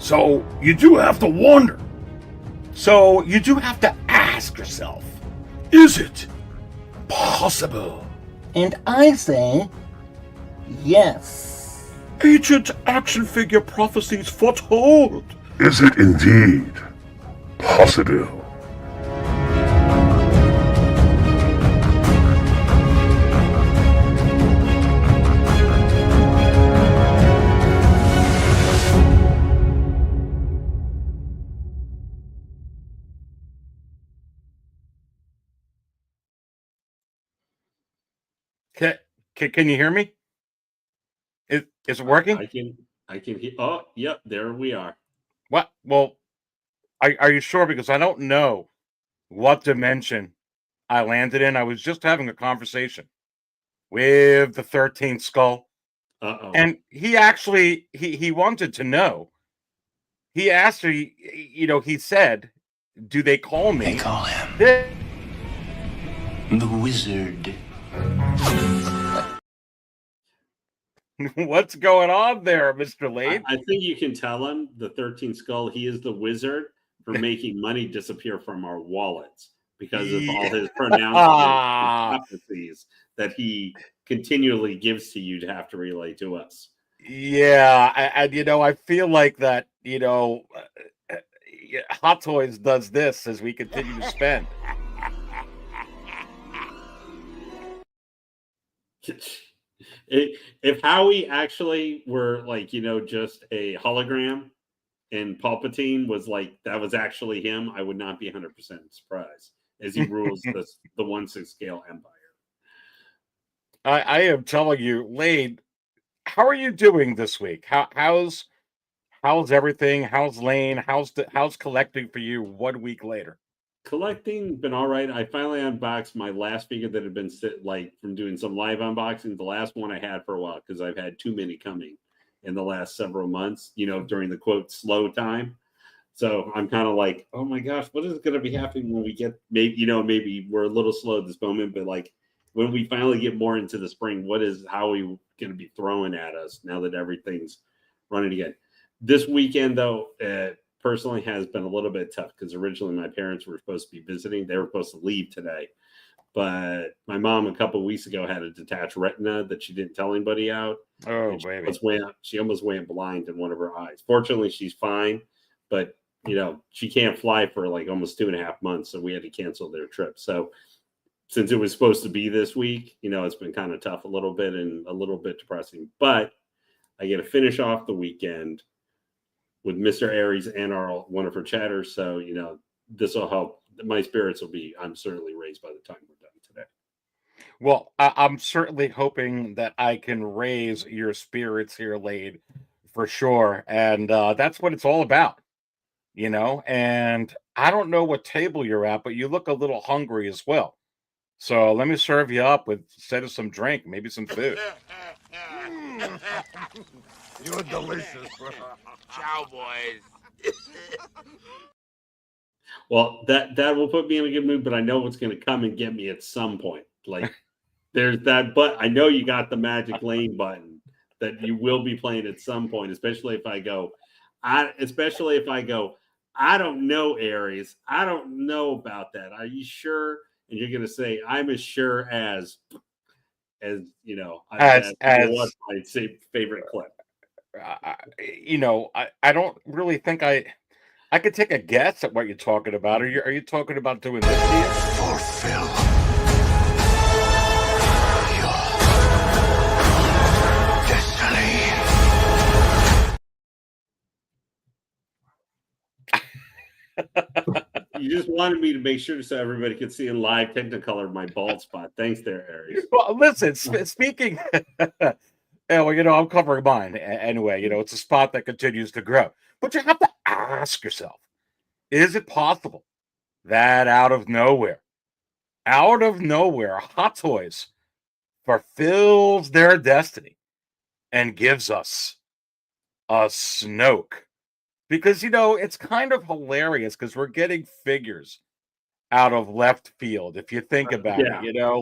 So you do have to wonder. So you do have to ask yourself, is it possible? And I say, yes. Ancient action figure prophecies foretold. Is it indeed possible? Can you hear me? Is it working? I can hear. Oh, yep, there we are. What? Well, are you sure? Because I don't know what dimension I landed in. I was just having a conversation with the 13th skull. Uh-oh. And he actually he wanted to know. He asked me, he said, do they call me? They call him the Wizard. What's going on there, Mr. Lade? I think you can tell him, the 13th skull, he is the wizard for making money disappear from our wallets because of all his pronouncements and prophecies that he continually gives to you to have to relay to us. Yeah, and I feel like that, Hot Toys does this as we continue to spend. If Howie actually were just a hologram and Palpatine was that was actually him, I would not be 100% surprised as he rules the 1/6 scale empire. I am telling you, Lane, how are you doing this week? How's everything? How's Lane? How's collecting for you 1 week later? Collecting been all right. I finally unboxed my last figure that had been from doing some live unboxing. The last one I had for a while because I've had too many coming in the last several months, during the quote slow time. So I'm kind of like, oh my gosh, what is going to be happening when we get maybe we're a little slow at this moment, but when we finally get more into the spring, how are we going to be throwing at us now that everything's running again? This weekend though, personally has been a little bit tough because originally my parents were supposed to be visiting. They were supposed to leave today, but my mom a couple of weeks ago had a detached retina that she didn't tell anybody out. Oh, baby. She almost went blind in one of her eyes. Fortunately, she's fine, but she can't fly for almost 2.5 months, so we had to cancel their trip. So since it was supposed to be this week, it's been kind of tough a little bit and a little bit depressing, but I get to finish off the weekend with Mr. Aries and one of her chatters. So, this will help. My spirits I'm certainly raised by the time we're done today. Well, I'm certainly hoping that I can raise your spirits here, Lade, for sure. And that's what it's all about, and I don't know what table you're at, but you look a little hungry as well. So let me serve you up instead of some drink, maybe some food. You're delicious. Ciao, boys. Well, that will put me in a good mood, but I know what's going to come and get me at some point. There's that, but I know you got the magic lane button that you will be playing at some point, especially if I go, I don't know, Aries. I don't know about that. Are you sure? And you're going to say, I'm as sure as as what's my favorite clip. I don't really think I could take a guess at what you're talking about. Are you talking about doing this here? Fulfill your destiny. You just wanted me to make sure so everybody could see in live Technicolor my bald spot. Thanks there, Aries. Well, listen, speaking I'm covering mine anyway. It's a spot that continues to grow. But you have to ask yourself, is it possible that out of nowhere, Hot Toys fulfills their destiny and gives us a Snoke? Because, it's kind of hilarious because we're getting figures out of left field, if you think about it, a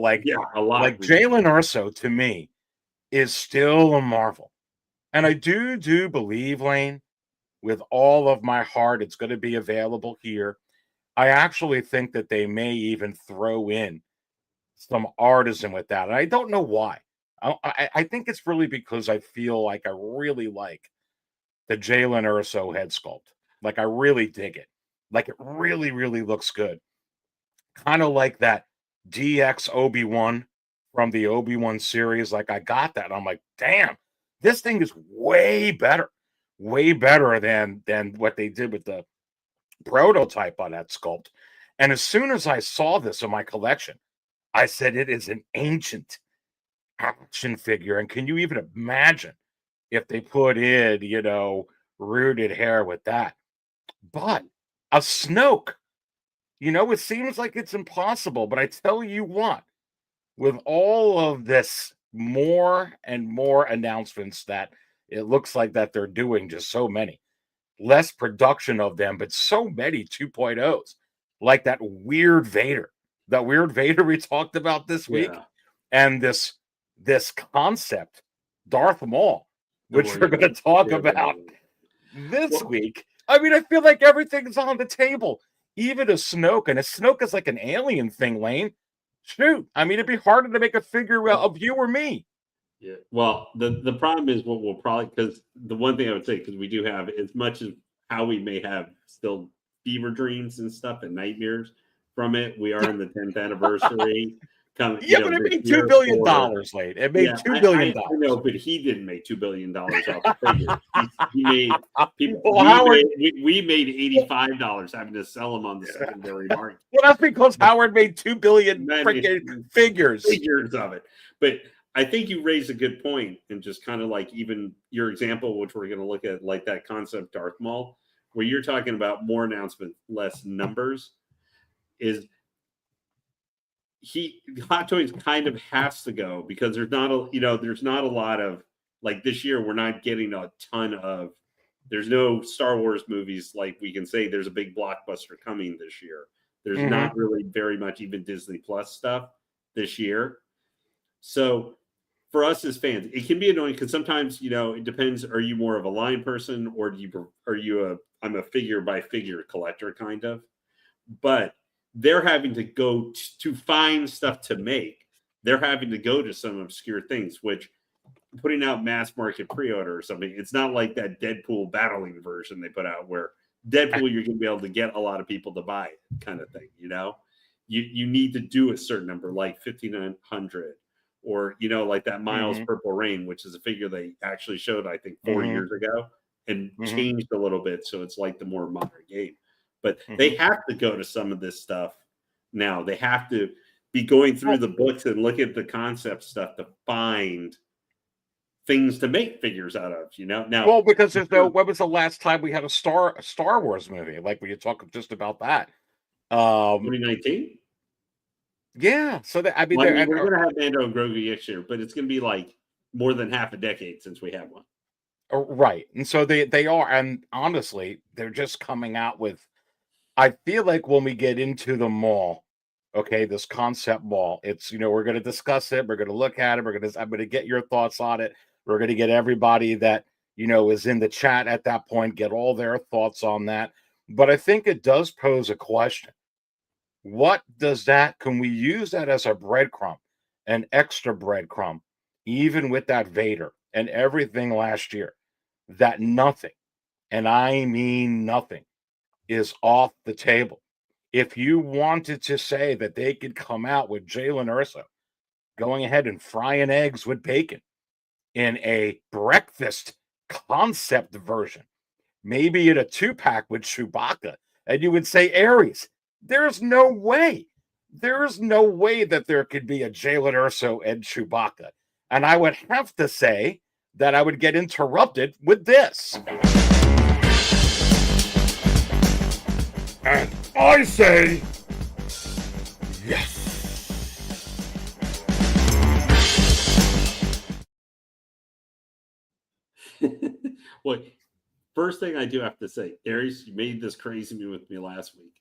lot. Like Jalen Urso, to me, is still a marvel. And I do believe, Lane, with all of my heart. It's going to be available here. I actually think that they may even throw in some Artisan with that. And I don't know why. I think it's really because I feel like I really like the Jalen Urso head sculpt. Like I really dig it. Like it really, really looks good. Kind of like that DX Obi-Wan from the Obi-Wan series. Like I got that. I'm like, damn, this thing is way better than what they did with the prototype on that sculpt. And as soon as I saw this in my collection, I said it is an ancient action figure. And can you even imagine if they put in, rooted hair with that? But a Snoke, it seems like it's impossible. But I tell you what, with all of this more and more announcements that it looks like that they're doing, just so many, less production of them, but so many 2.0s, like that weird Vader we talked about this week, Yeah. and this concept Darth Maul, which Don't we're worry going to talk Yeah, about this Well- week. I mean, I feel like everything's on the table, even a Snoke, and a Snoke is like an alien thing, Lane. Shoot, I mean, it'd be harder to make a figure of you or me. Yeah. Well, the problem is what we'll probably, because the one thing I would say, because we do have, as much as how we may have still fever dreams and stuff and nightmares from it, we are in the 10th anniversary. Yeah, but it made $2 billion, Lane. It made $2 billion. I know, but he didn't make $2 billion off the figure. He made people. Well, Howard, we made $85 having to sell them on the secondary market. Well, that's because Howard made 2 billion freaking figures of it. But I think you raise a good point, and just kind of like even your example, which we're going to look at, like that concept Darth Maul, where you're talking about more announcement, less numbers, is Hot Toys kind of has to go, because there's not a lot of, like, this year we're not getting a ton of, there's no Star Wars movies like we can say there's a big blockbuster coming this year. There's not really very much even Disney Plus stuff this year. So for us as fans, it can be annoying, because sometimes, it depends. Are you more of a line person, or I'm a figure by figure collector kind of? But they're having to go to find stuff to make. They're having to go to some obscure things, which putting out mass market pre-order or something, it's not like that Deadpool battling version they put out, where Deadpool you're going to be able to get a lot of people to buy it, kind of thing. You need to do a certain number, like 5,900, or like that Miles Purple Rain, which is a figure they actually showed, I think, 4 years ago, and changed a little bit, so it's like the more modern game. But they have to go to some of this stuff now. They have to be going through the books and look at the concept stuff to find things to make figures out of. Now, well, because there's no. When was the last time we had a Star Wars movie? Like, we could talk just about that. 2019. Yeah. So that, I mean, we're going to have Mando and Grogu next year, but it's going to be like more than half a decade since we had one. Right, and so they are, and honestly, they're just coming out with. I feel like when we get into the mall, okay, this concept mall, it's, we're going to discuss it, we're going to look at it, I'm going to get your thoughts on it, we're going to get everybody that, is in the chat at that point, get all their thoughts on that. But I think it does pose a question. What does that, can we use that as a breadcrumb, an extra breadcrumb, even with that Vader and everything last year, that nothing, and I mean nothing, is off the table? If you wanted to say that they could come out with Jalen Urso going ahead and frying eggs with bacon in a breakfast concept version, maybe in a 2-pack with Chewbacca, and you would say Aries, there's no way that there could be a Jalen Urso and Chewbacca. And I would have to say that I would get interrupted with this. And I say, yes. Well, first thing I do have to say, Aries, you made this crazy with me last week.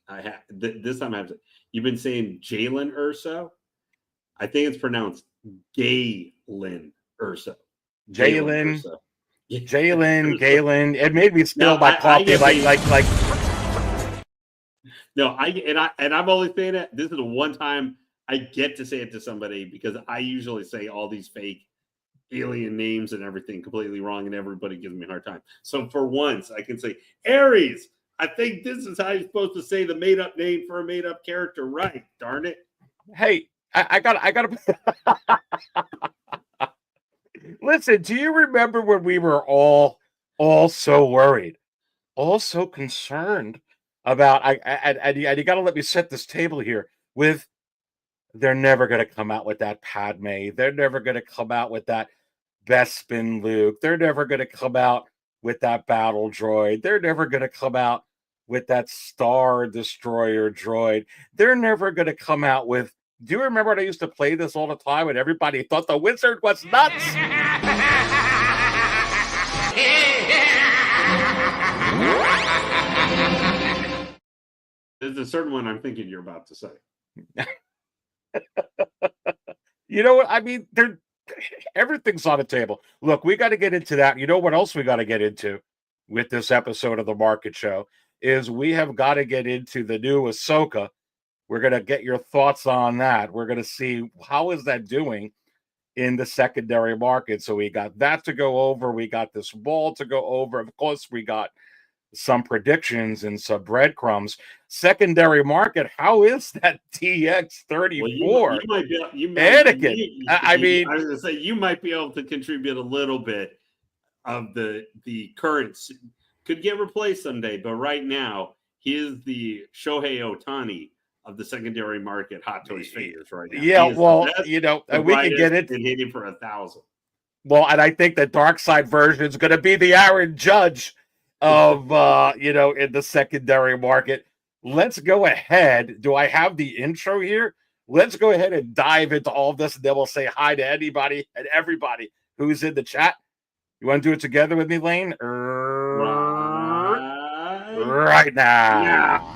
This time I have to. You've been saying Jalen Urso. I think it's pronounced Galen Urso. Jalen. Jalen, Galen. It made me spill No, my I coffee get like. No, I'm only saying that this is the one time I get to say it to somebody because I usually say all these fake alien names and everything completely wrong, and everybody gives me a hard time. So for once, I can say Aries. I think this is how you're supposed to say the made up name for a made up character, right? Darn it! Hey, I got. Listen, do you remember when we were all so worried, all so concerned about? And you got to let me set this table here with. They're never going to come out with that Padme. They're never going to come out with that Bespin Luke. They're never going to come out with that battle droid. They're never going to come out with that Star Destroyer droid. They're never going to come out with. Do you remember when I used to play this all the time and everybody thought the wizard was nuts? There's a certain one I'm thinking you're about to say. You know what? I mean, everything's on the table. Look, we got to get into that. You know what else we got to get into with this episode of the Market Show is we have got to get into the new Ahsoka. We're going to get your thoughts on that. We're going to see how is that doing in the secondary market. So we got that to go over. We got this ball to go over. Of course, we got some predictions and some breadcrumbs. Secondary market, how is that DX34? Well, Anakin. I mean, I was going to say you might be able to contribute a little bit of the current. Could get replaced someday, but right now he is the Shohei Ohtani of the secondary market hot toys figures right now. Yeah, well, you know, we can get it. And hitting for 1,000. Well, and I think the dark side version is going to be the Aaron Judge of you know, in the secondary market. Let's go ahead. Do I have the intro here? Let's go ahead and dive into all of this, and then we'll say hi to anybody and everybody who's in the chat. You want to do it together with me, Lane? Right now. Yeah.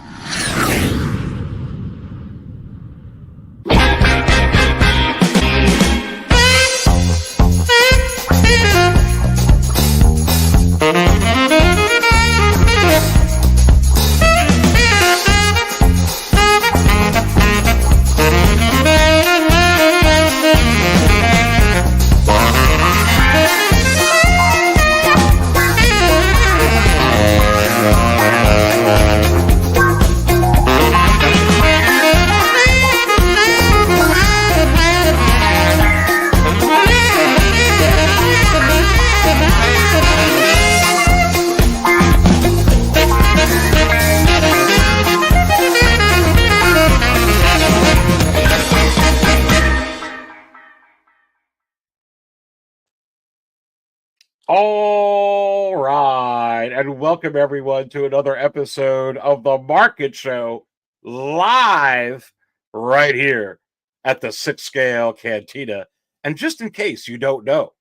All right, and welcome everyone to another episode of the Market Show live right here at the 6 Scale Cantina. And just in case you don't know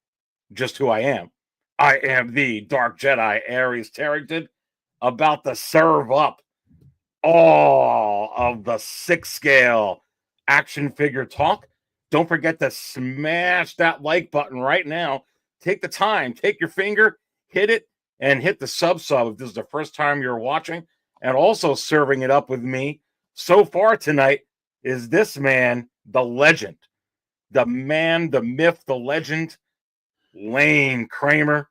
just who I am the Dark Jedi Aries Tarrington, about to serve up all of the 6 Scale action figure talk. Don't forget to smash that like button right now. Take the time, take your finger, hit it, and hit the sub if this is the first time you're watching. And also serving it up with me so far tonight is this man, the legend, the man, the myth, the legend, Lane Kramer,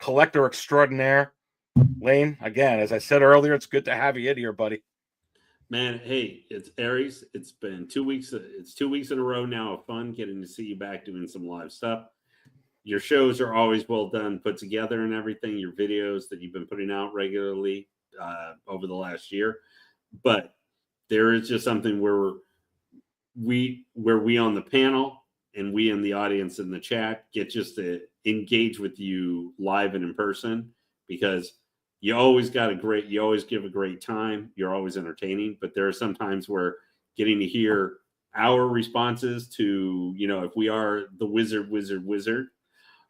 collector extraordinaire. Lane, again, as I said earlier, it's good to have you in here, buddy. Man, hey, it's Aries. It's been 2 weeks. It's 2 weeks in a row now of fun getting to see you back doing some live stuff. Your shows are always well done, put together and everything, your videos that you've been putting out regularly over the last year. But there is just something where we on the panel and we in the audience in the chat get just to engage with you live and in person, because you always give a great time. You're always entertaining, but there are some times where getting to hear our responses to, you know, if we are the wizard,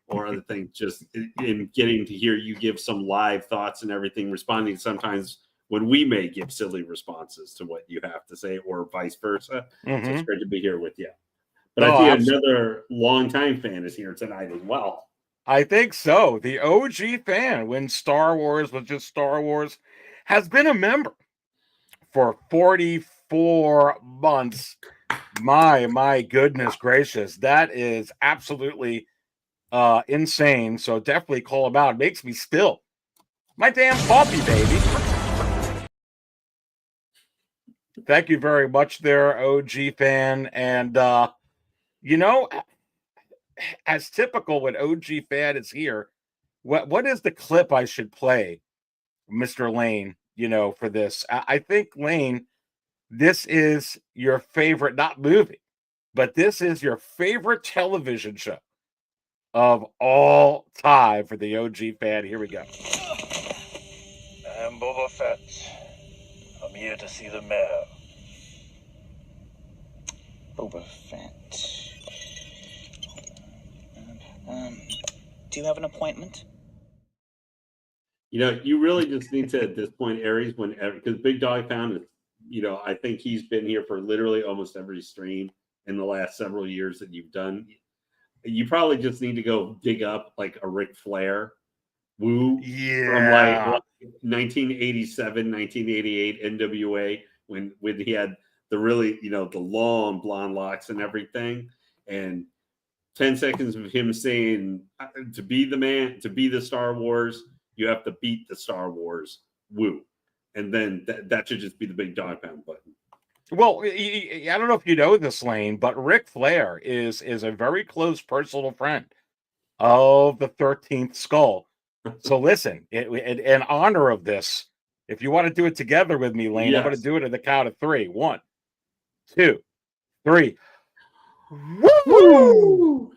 or other things, just in getting to hear you give some live thoughts and everything, responding sometimes when we may give silly responses to what you have to say, or vice versa. Mm-hmm. So it's great to be here with you. But I see another longtime fan is here tonight as well. I think so. The OG fan, when Star Wars was just Star Wars, has been a member for 44 months. My goodness gracious. That is absolutely insane. So definitely call him out. It makes me spill my damn coffee, baby. Thank you very much there, OG fan. And you know, as typical when OG fan is here, what is the clip I should play, Mr. Lane, for this? I think, Lane, this is your favorite, not movie, but this is your favorite television show of all time for the OG fan. Here we go. I'm Boba Fett. I'm here to see the mayor. Boba Fett. Do you have an appointment? You really just need to, at this point, Aries, because Big Dog Pound is, I think he's been here for literally almost every stream in the last several years that you've done. You probably just need to go dig up like a Ric Flair woo from like 1987, 1988 NWA when he had the really, the long blonde locks and everything. And 10 seconds of him saying, to be the man, to be the Star Wars, you have to beat the Star Wars woo. And then that should just be the Big Dog Pound button. Well, I don't know if you know this, Lane, but Ric Flair is a very close personal friend of the 13th Skull. So listen, in honor of this, if you want to do it together with me, Lane, Yes. I'm going to do it at the count of 3. 1, 2, 3. Woo!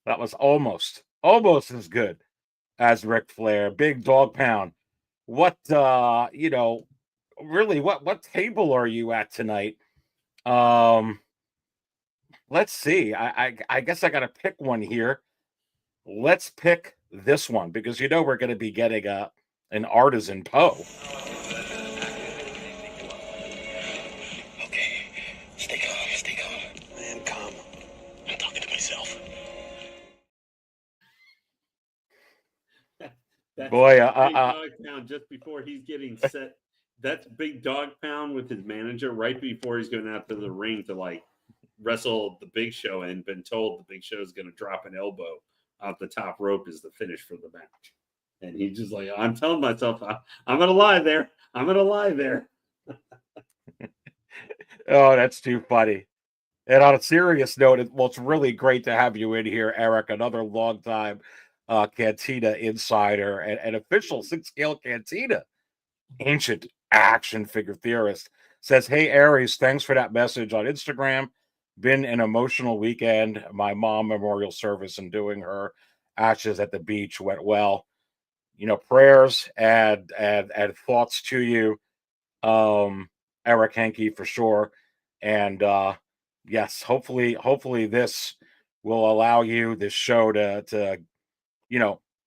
That was almost as good as Ric Flair. Big Dog Pound. What really, what table are you at tonight? Let's see. I guess I gotta pick one here. Let's pick this one because we're gonna be getting an Artisan Poe. Okay, stay calm. I am calm. I'm talking to myself. Boy, Big Dog Pound just before he's getting set. That's Big Dog Pound with his manager right before he's going out to the ring to like wrestle the Big Show and been told the Big Show is going to drop an elbow off the top rope is the finish for the match. And he's just like, I'm telling myself, I'm going to lie there. I'm going to lie there. Oh, that's too funny. And on a serious note, it's really great to have you in here, Eric, another longtime Cantina insider and official 6-scale Cantina ancient action figure theorist. Says, hey, Aries, thanks for that message on Instagram. Been an emotional weekend. My mom memorial service and doing her ashes at the beach went well. Prayers and thoughts to you, Eric Henke, for sure. And yes, hopefully this will allow you, this show, to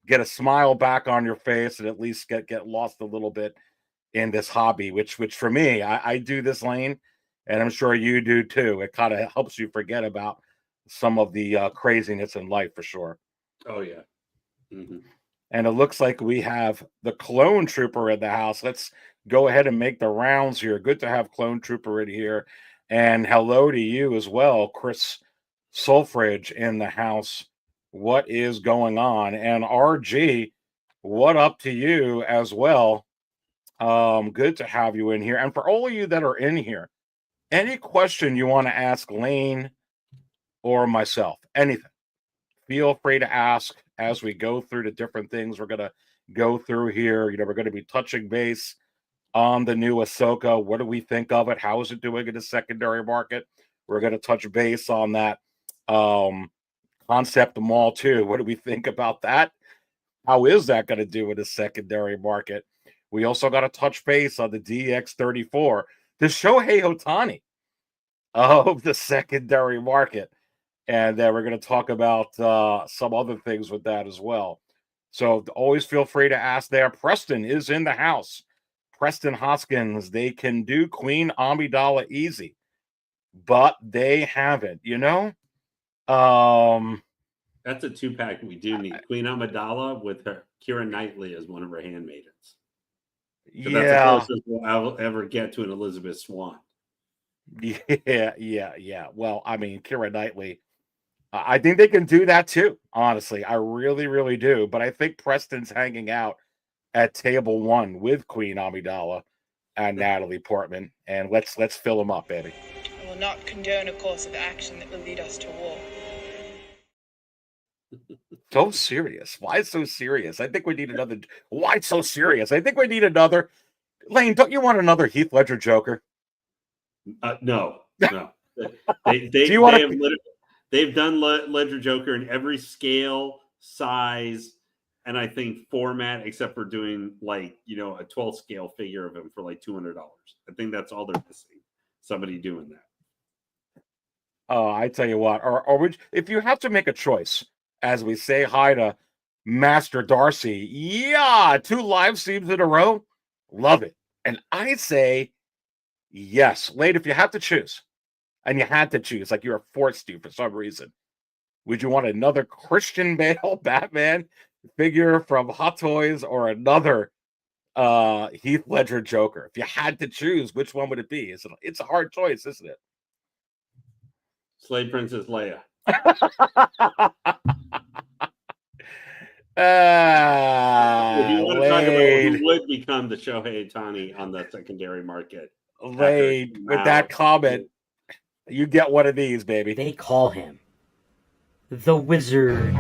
get a smile back on your face and at least get lost a little bit in this hobby, which for me, I do this, Lane, and I'm sure you do too. It kind of helps you forget about some of the craziness in life, for sure. Oh yeah. Mm-hmm. And it looks like we have the Clone Trooper in the house. Let's go ahead and make the rounds here. Good to have Clone Trooper in here. And hello to you as well, Chris Sulfridge in the house. What is going on? And RG, what up to you as well? Good to have you in here. And for all of you that are in here, any question you want to ask Lane or myself, anything, feel free to ask as we go through the different things we're going to go through here. We're going to be touching base on the new Ahsoka. What do we think of it? How is it doing in the secondary market? We're going to touch base on that concept mall too. What do we think about that? How is that going to do in the secondary market? We also got to touch base on the DX34, the Shohei Ohtani of the secondary market. And then we're going to talk about some other things with that as well. So always feel free to ask there. Preston is in the house. Preston Hoskins, they can do Queen Amidala easy, but they haven't, That's a 2-pack we do need. Queen Amidala with her Keira Knightley as one of her handmaidens. So that's the Yeah, closest we'll ever get to an Elizabeth Swann. yeah. Well, I mean, Keira Knightley. I think they can do that too. Honestly, I really, really do. But I think Preston's hanging out at table one with Queen Amidala and Natalie Portman, and let's fill them up, baby. I will not condone a course of action that will lead us to war. So serious. Why so serious? I think we need another. Why so serious? I think we need another. Lane, don't you want another Heath Ledger Joker? No. They've done Ledger Joker in every scale, size, and I think format, except for doing like a 12 scale figure of him for like $200. I think that's all they're missing. Somebody doing that. Oh, I tell you what. Or would if you have to make a choice, as we say hi to Master Darcy, yeah, 2 live streams in a row, love it. And I say yes. Late, if you have to choose, and you had to choose, like you're forced to for some reason, would you want another Christian Bale Batman figure from Hot Toys or another Heath Ledger Joker? If you had to choose, which one would it be? It's a hard choice, isn't it? Slave Princess Leia. If you want to talk about who would become the Shohei Ohtani on the secondary market, Lade, with that comment, you get one of these, baby. They call him the Wizard.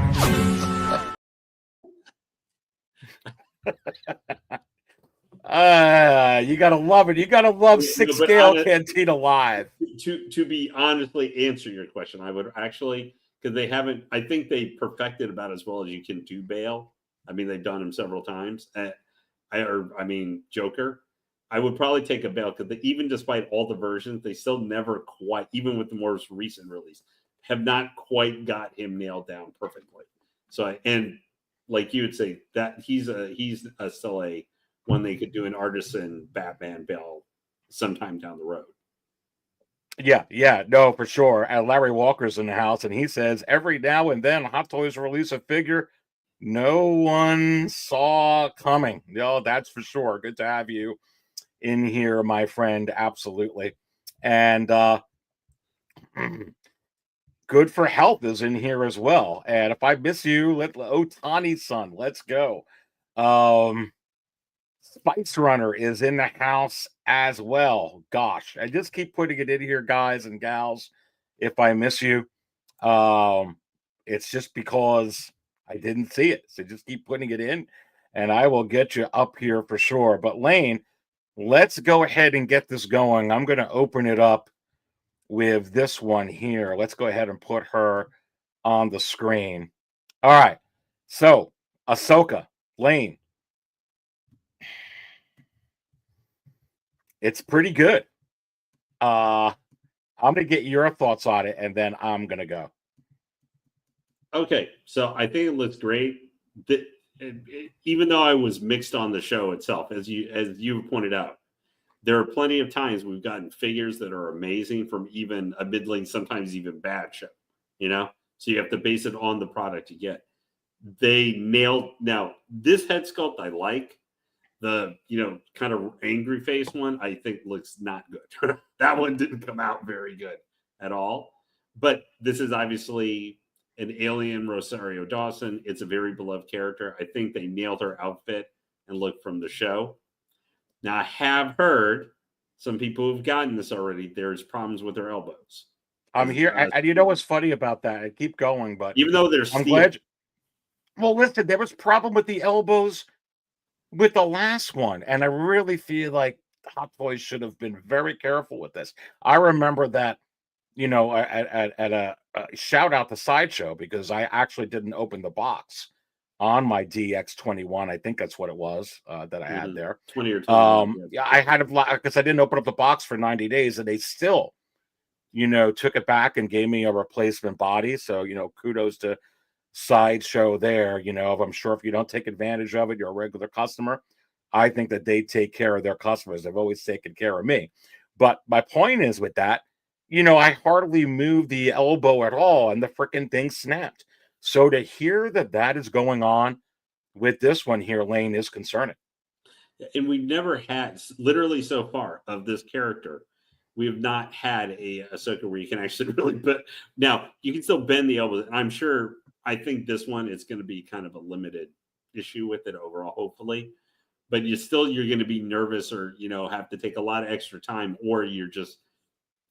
You gotta love it. You gotta love 6-scale Cantina Live. To be honestly answer your question, I would actually, because they haven't. I think they perfected about as well as you can do Bale. I mean, they've done him several times. Joker. I would probably take a Bale because even despite all the versions, they still never quite, even with the most recent release, have not quite got him nailed down perfectly. So, and like you would say, that he's still a one they could do an Artisan Batman Bale sometime down the road. Yeah, no, for sure. And Larry Walker's in the house, and he says every now and then Hot Toys release a figure no one saw coming. That's for sure. Good to have you in here, my friend. Absolutely. And Good for Health is in here as well. And if I miss you, Ohtani's son, let's go. Spice Runner is in the house as well. Gosh, I just keep putting it in here, guys and gals. If I miss you, it's just because I didn't see it. So just keep putting it in, and I will get you up here for sure. But Lane, let's go ahead and get this going. I'm going to open it up with this one here. Let's go ahead and put her on the screen. All right. So, Ahsoka, Lane. It's pretty good. I'm going to get your thoughts on it, and then I'm going to go. Okay. So I think it looks great. Even though I was mixed on the show itself, as you pointed out, there are plenty of times we've gotten figures that are amazing from even a middling, sometimes even bad show, So you have to base it on the product you get. They nailed. Now, this head sculpt I like. The, kind of angry face one, I think looks not good. That one didn't come out very good at all. But this is obviously an alien Rosario Dawson. It's a very beloved character. I think they nailed her outfit and look from the show. Now, I have heard some people who've gotten this already. There's problems with their elbows. I'm here. And you know what's funny about that? I keep going, but even though there's glad. Well, listen, there was a problem with the elbows with the last one, and I really feel like Hot Toys should have been very careful with this. I remember that, at a shout out to Sideshow, because I actually didn't open the box on my DX21. I think that's what it was that I had there. 20 or 20. Yeah, I had it because I didn't open up the box for 90 days, and they still, took it back and gave me a replacement body. So, kudos to Sideshow there. I'm sure if you don't take advantage of it, you're a regular customer. I think that they take care of their customers. They've always taken care of me. But my point is with that, I hardly moved the elbow at all, and the freaking thing snapped. So to hear that that is going on with this one here, Lane, is concerning. And we've never had, literally so far of this character, we have not had a Ahsoka where you can actually really, but now you can still bend the elbows. And I'm sure, I think this one is going to be kind of a limited issue with it overall, hopefully. But you're going to be nervous, or, have to take a lot of extra time, or you're just,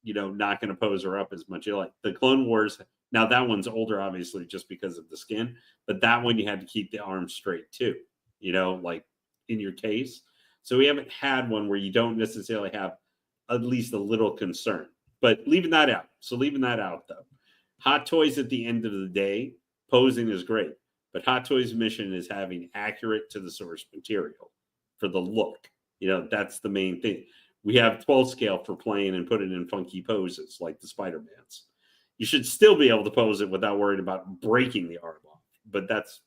not going to pose her up as much. Like the Clone Wars, now that one's older, obviously, just because of the skin, but that one you had to keep the arms straight too, like in your case. So we haven't had one where you don't necessarily have at least a little concern, but leaving that out. So leaving that out though, Hot Toys at the end of the day, posing is great, but Hot Toys' mission is having accurate to the source material for the look. That's the main thing. We have 12 scale for playing and putting in funky poses like the Spider-Mans. You should still be able to pose it without worrying about breaking the arm off. But that's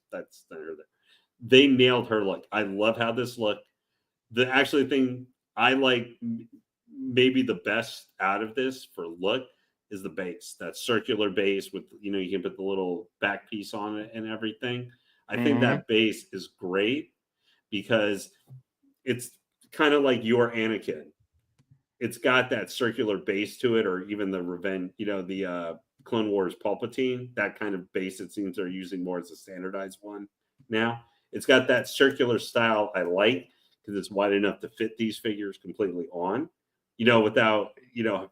they nailed her look. I love how this looked. The actually thing I like maybe the best out of this for look is the base. That circular base with, you can put the little back piece on it and everything. I think that base is great because it's kind of like your Anakin. It's got that circular base to it, or even the Revenge, the Clone Wars Palpatine, that kind of base it seems they're using more as a standardized one now. It's got that circular style I like because it's wide enough to fit these figures completely on, without,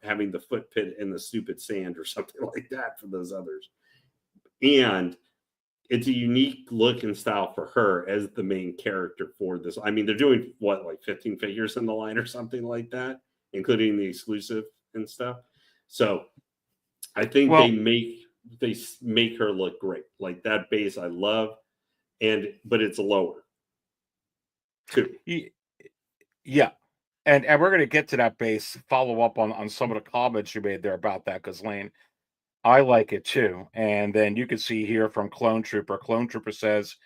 having the foot pit in the stupid sand or something like that for those others. And it's a unique look and style for her as the main character for this. I mean, they're doing like 15 figures in the line or something like that, including the exclusive and stuff. So I think they make her look great. Like that base I love, but it's lower too. Yeah. And we're going to get to that base, follow up on some of the comments you made there about that, because Lane, I like it too. And then you can see here from Clone Trooper. Clone Trooper says,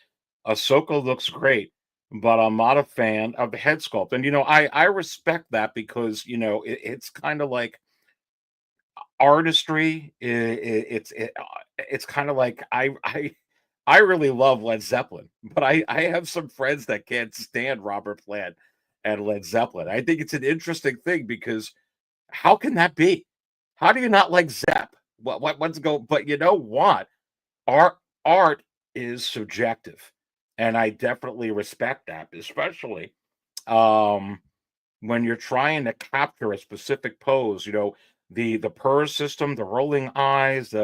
Ahsoka looks great, but I'm not a fan of the head sculpt. And, I respect that because, it's kind of like artistry. It's kind of like I really love Led Zeppelin, but I have some friends that can't stand Robert Plant and Led Zeppelin. I think it's an interesting thing because how can that be? How do you not like Zepp? What's go? But you know what? Art is subjective, and I definitely respect that, especially when you're trying to capture a specific pose. The purr system, the rolling eyes,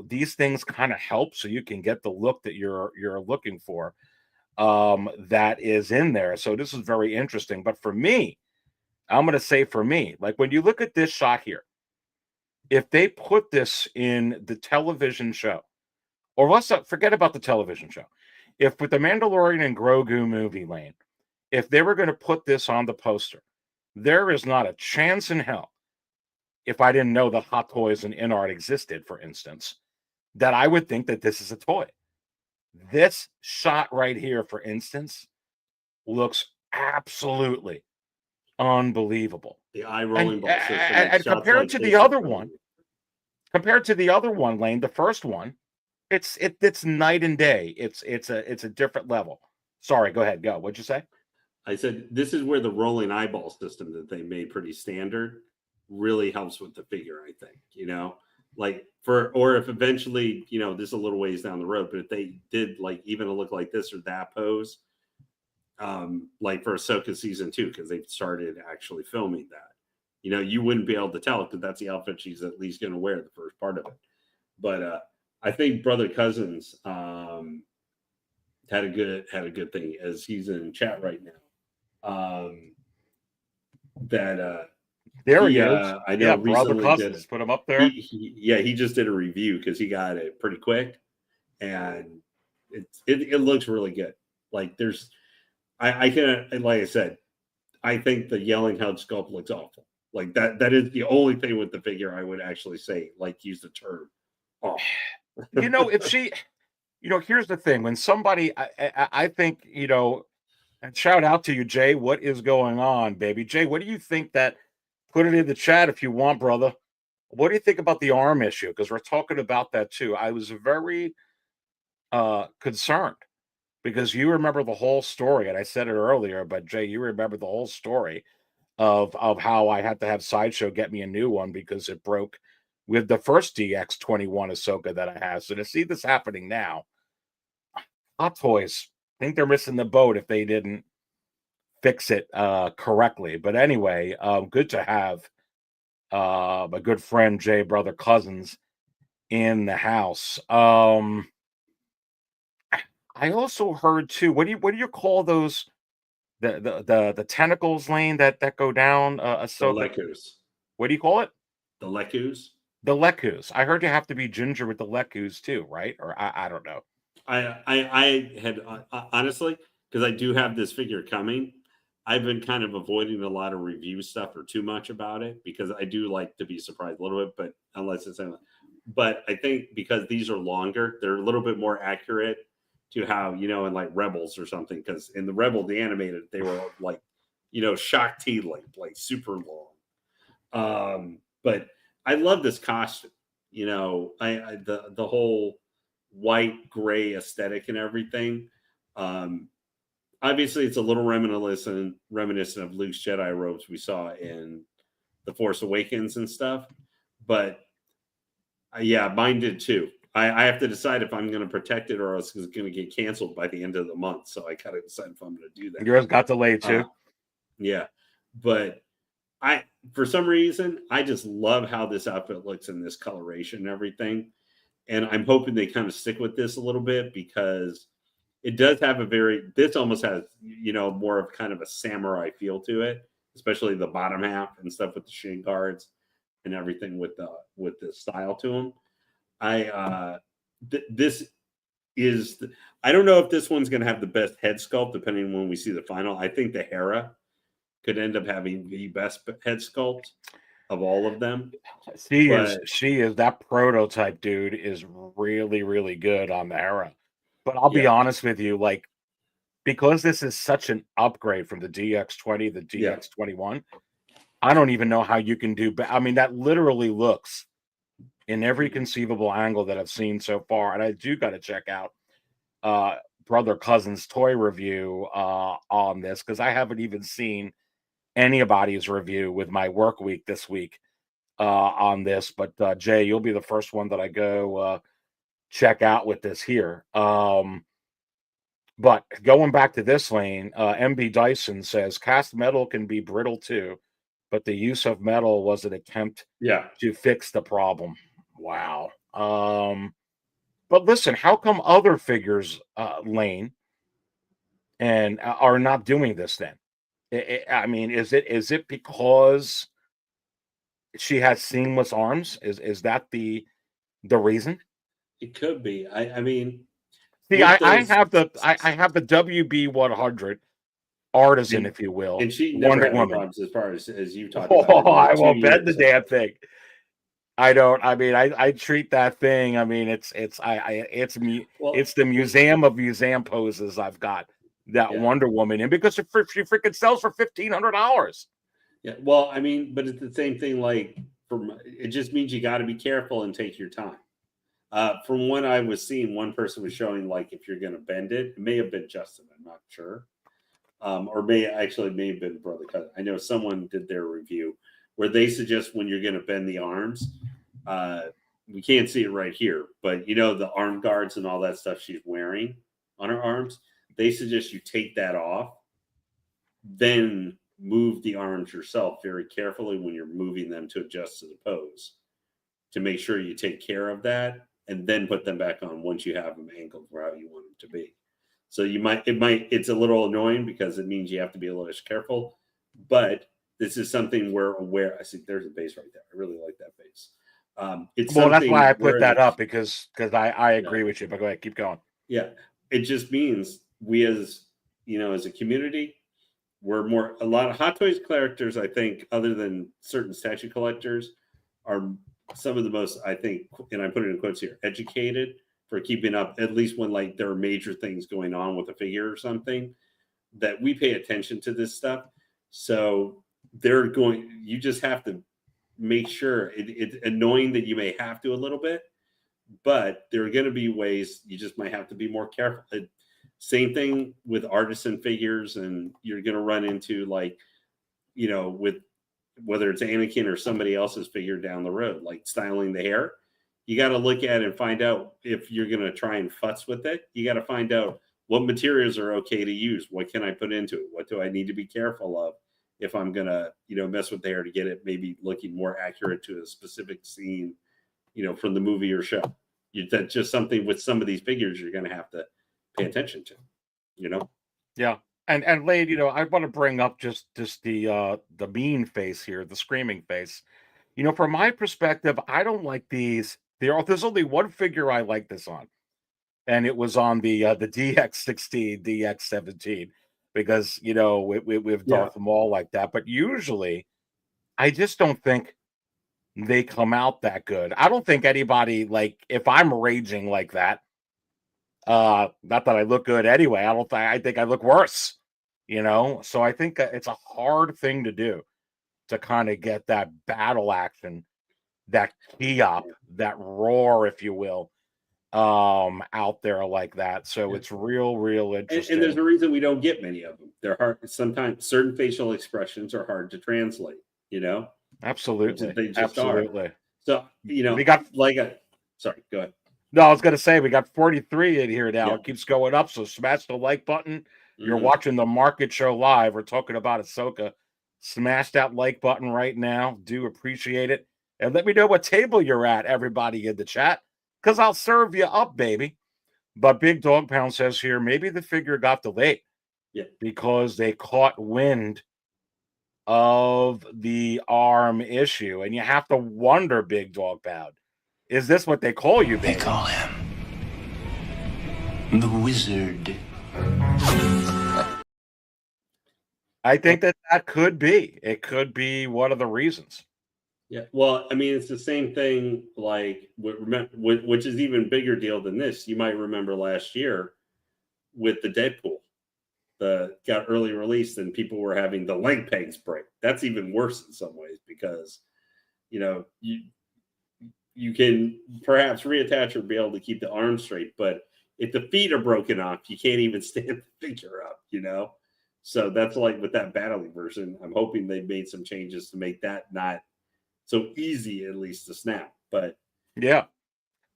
these things kind of help so you can get the look that you're looking for. That is in there. So this is very interesting. But for me, I'm going to say for me, like when you look at this shot here, if they put this in the television show, or let's forget about the television show, if with the Mandalorian and Grogu movie, Lane, if they were going to put this on the poster, there is not a chance in hell, if I didn't know that Hot Toys and InArt existed, for instance, that I would think that this is a toy. This shot right here, for instance, looks absolutely unbelievable. The eye rolling ball system. And compared to the other one, Lane, the first one, it's night and day. It's a different level. Sorry, go ahead. Go. What'd you say? I said this is where the rolling eyeball system that they made pretty standard really helps with the figure. I think like or if eventually this is a little ways down the road, but if they did like even a look like this or that pose, like for Ahsoka season 2, because they've started actually filming that, you wouldn't be able to tell because that's the outfit she's at least going to wear the first part of it. But I think Brother Cousins had a good thing, as he's in chat right now. There he is. I know Brother Cousins put him up there. He just did a review because he got it pretty quick, and it looks really good. Like I can, like I said, I think the yelling head sculpt looks awful. Like that is the only thing with the figure I would actually say, like, use the term off. If she, here's the thing. When somebody, I think, and shout out to you, Jay. What is going on, baby? Jay, what do you think that? Put it in the chat if you want, brother. what do you think about the arm issue? Because we're talking about that too. I was very concerned because you remember the whole story, and I said it earlier, but Jay, you remember the whole story of how I had to have Sideshow get me a new one because it broke with the first DX21 Ahsoka that I have. So to see this happening now, Hot Toys, I think they're missing the boat if they didn't fix it correctly. But anyway, good to have my good friend Jay Brother Cousins in the house. I also heard too. What do you call those? The tentacles lane that go down The Ahsoka. Lecus. What do you call it? The Lecus. The Lecus. I heard you have to be ginger with the Lecus too, right? Or I don't know. I had honestly, because I do have this figure coming. I've been kind of avoiding a lot of review stuff or too much about it because I do like to be surprised a little bit, but unless it's, but I think because these are longer, they're a little bit more accurate to how, you know, in like Rebels or something. Because in the Rebel, the animated, they were like, you know, shock T length, like super long. But I love this costume. You know, the whole white gray aesthetic and everything. Obviously, it's a little reminiscent of Luke's Jedi robes we saw in The Force Awakens and stuff. But yeah, mine did too. I have to decide if I'm going to protect it or else it's going to get canceled by the end of the month. So I got to decide if I'm going to do that. Yours got delayed too. Yeah, but for some reason, I just love how this outfit looks in this coloration and everything. And I'm hoping they kind of stick with this a little bit because it does have this almost has, you know, more of kind of a samurai feel to it, especially the bottom half and stuff with the shin guards and everything with the style to them. This is, I don't know if this one's going to have the best head sculpt, depending on when we see the final. I think the Hera could end up having the best head sculpt of all of them. She is that prototype dude is really, really good on the Hera. But I'll be honest with you, like, because this is such an upgrade from the DX20, the DX21, I don't even know how you can do. I mean, that literally looks in every conceivable angle that I've seen so far. And I do got to check out Brother Cousin's toy review on this because I haven't even seen anybody's review with my work week this week on this. But Jay, you'll be the first one that I go check out with this here. But going back to this lane, MB Dyson says cast metal can be brittle too, but the use of metal was an attempt to fix the problem. Wow. But listen, how come other figures, Lane, and are not doing this then? I mean, is it because she has seamless arms? Is that the reason? It could be. I mean, see, I have the WB100 Artisan, if you will, and she never Wonder had Woman. Problems as far as you talked about. I won't bet the damn thing. I don't. I mean, I treat that thing. I mean, it's the museum of museum poses I've got that Wonder Woman in because she freaking sells for $1,500. Yeah. Well, I mean, but it's the same thing. Like, it just means you got to be careful and take your time. From what I was seeing, one person was showing like if you're going to bend it, it may have been Justin. I'm not sure, or may have been Brother Cousin. I know someone did their review where they suggest when you're going to bend the arms. We can't see it right here, but you know the arm guards and all that stuff she's wearing on her arms. They suggest you take that off, then move the arms yourself very carefully when you're moving them to adjust to the pose to make sure you take care of that and then put them back on once you have them angled for how you want them to be. So it's a little annoying because it means you have to be a little careful, but this is something we're aware. I see there's a base right there. I really like that base. That's why I put that up because I agree with you, but go ahead, keep going. Yeah. It just means we as a community, we're a lot of Hot Toys collectors, I think, other than certain statue collectors, are some of the most, I think, and I put it in quotes here, educated for keeping up, at least when like there are major things going on with a figure or something, that we pay attention to this stuff. So you just have to make sure it's annoying that you may have to a little bit, but there are going to be ways you just might have to be more careful. Same thing with artisan figures, and you're going to run into like, with whether it's Anakin or somebody else's figure down the road, like styling the hair. You got to look at it and find out if you're going to try and futz with it. You got to find out what materials are okay to use. What can I put into it? What do I need to be careful of if I'm going to, mess with the hair to get it maybe looking more accurate to a specific scene, from the movie or show. That's just something with some of these figures you're going to have to pay attention to, Yeah. And Lade, I want to bring up just the mean face here, the screaming face. From my perspective, I don't like these. There's only one figure I like this on, and it was on the DX16, DX17, because with Darth Maul like that. But usually, I just don't think they come out that good. I don't think anybody, like, if I'm raging like that, not that I look good anyway. I think I look worse. So I think it's a hard thing to do to kind of get that battle action, that key up, that roar, if you will, out there like that. So it's real interesting. And there's a reason we don't get many of them. They're hard. Sometimes certain facial expressions are hard to translate. Absolutely, they just absolutely. are. So we got sorry, go ahead. No, I was going to say we got 43 in here now. Yeah. It keeps going up. So smash the like button. You're watching the Market Show live. We're talking about Ahsoka. Smash that like button right now. Do appreciate it. And let me know what table you're at, everybody in the chat, because I'll serve you up, baby. But Big Dog Pound says here, maybe the figure got delayed because they caught wind of the arm issue. And you have to wonder, Big Dog Pound, is this what they call you, baby? They call him the Wizard. I think that could be. It could be one of the reasons. Yeah. Well, I mean, it's the same thing, like, which is even bigger deal than this. You might remember last year with the Deadpool, got early release and people were having the leg pegs break. That's even worse in some ways because, you can perhaps reattach or be able to keep the arm straight, but if the feet are broken off, you can't even stand the figure up, So that's like with that battling version. I'm hoping they made some changes to make that not so easy, at least to snap. But yeah.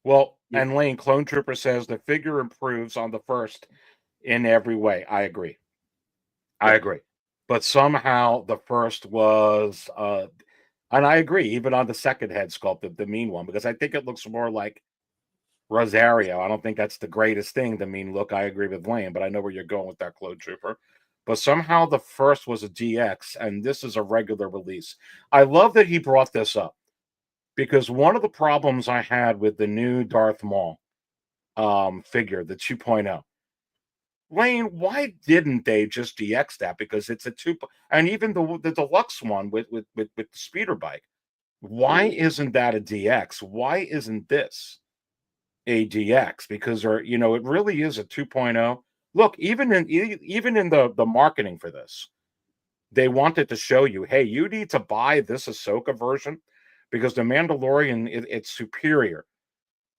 Well, and Lane Clone Trooper says the figure improves on the first in every way. I agree. But somehow the first was and I agree, even on the second head sculpt, the mean one, because I think it looks more like Rosario. I don't think that's the greatest thing, the mean look. I agree with Lane, but I know where you're going with that, Clone Trooper. But somehow the first was a DX, and this is a regular release. I love that he brought this up, because one of the problems I had with the new Darth Maul figure, the 2.0, Lane, why didn't they just DX that? Because it's a and even the deluxe one with the speeder bike. Why isn't that a DX? Why isn't this a DX? Because it really is a 2.0. Look, even in the marketing for this, they wanted to show you, hey, you need to buy this Ahsoka version because the Mandalorian it's superior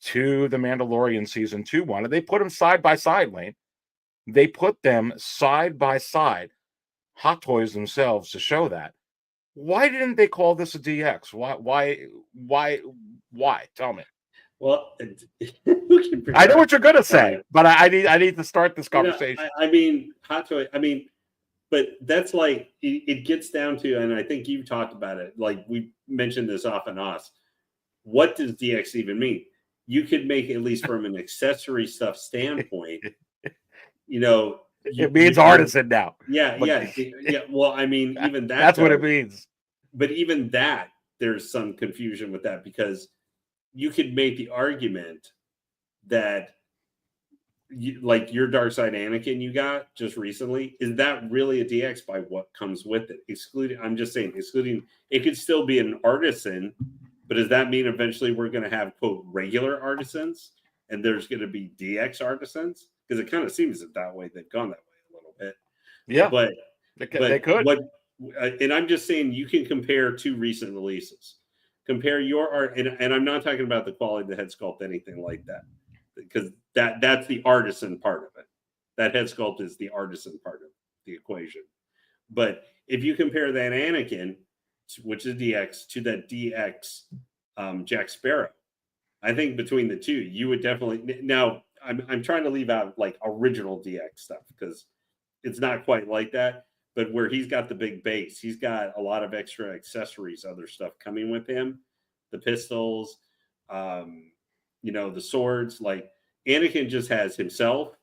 to the Mandalorian season 2 one, and they put them side by side, Lane. They put them side by side, Hot Toys themselves, to show that. Why didn't they call this a DX? Why? Tell me. Well, I know what you're gonna say, but I need to start this conversation. I mean, Hot Toy. I mean, but that's like it gets down to, and I think you've talked about it. Like we mentioned this off and on. What does DX even mean? You could make, at least from an accessory stuff standpoint. It means artisan now. Yeah. Well, I mean, even that's what it means. But even that, there's some confusion with that, because you could make the argument that, like your Dark Side Anakin you got just recently, is that really a DX by what comes with it? I'm just saying, excluding, it could still be an artisan, but does that mean eventually we're going to have, quote, regular artisans and there's going to be DX artisans? Because it kind of seems that way. They've gone that way a little bit. Yeah. But they could. And I'm just saying, you can compare two recent releases. compare your art, and I'm not talking about the quality of the head sculpt, anything like that, because that's the artisan part of it. That head sculpt is the artisan part of the equation. But if you compare that Anakin, which is DX, to that DX Jack Sparrow, I think between the two, you would definitely. Now, I'm trying to leave out like original DX stuff because it's not quite like that. But where he's got the big base, he's got a lot of extra accessories, other stuff coming with him, the pistols, the swords. Like Anakin just has himself,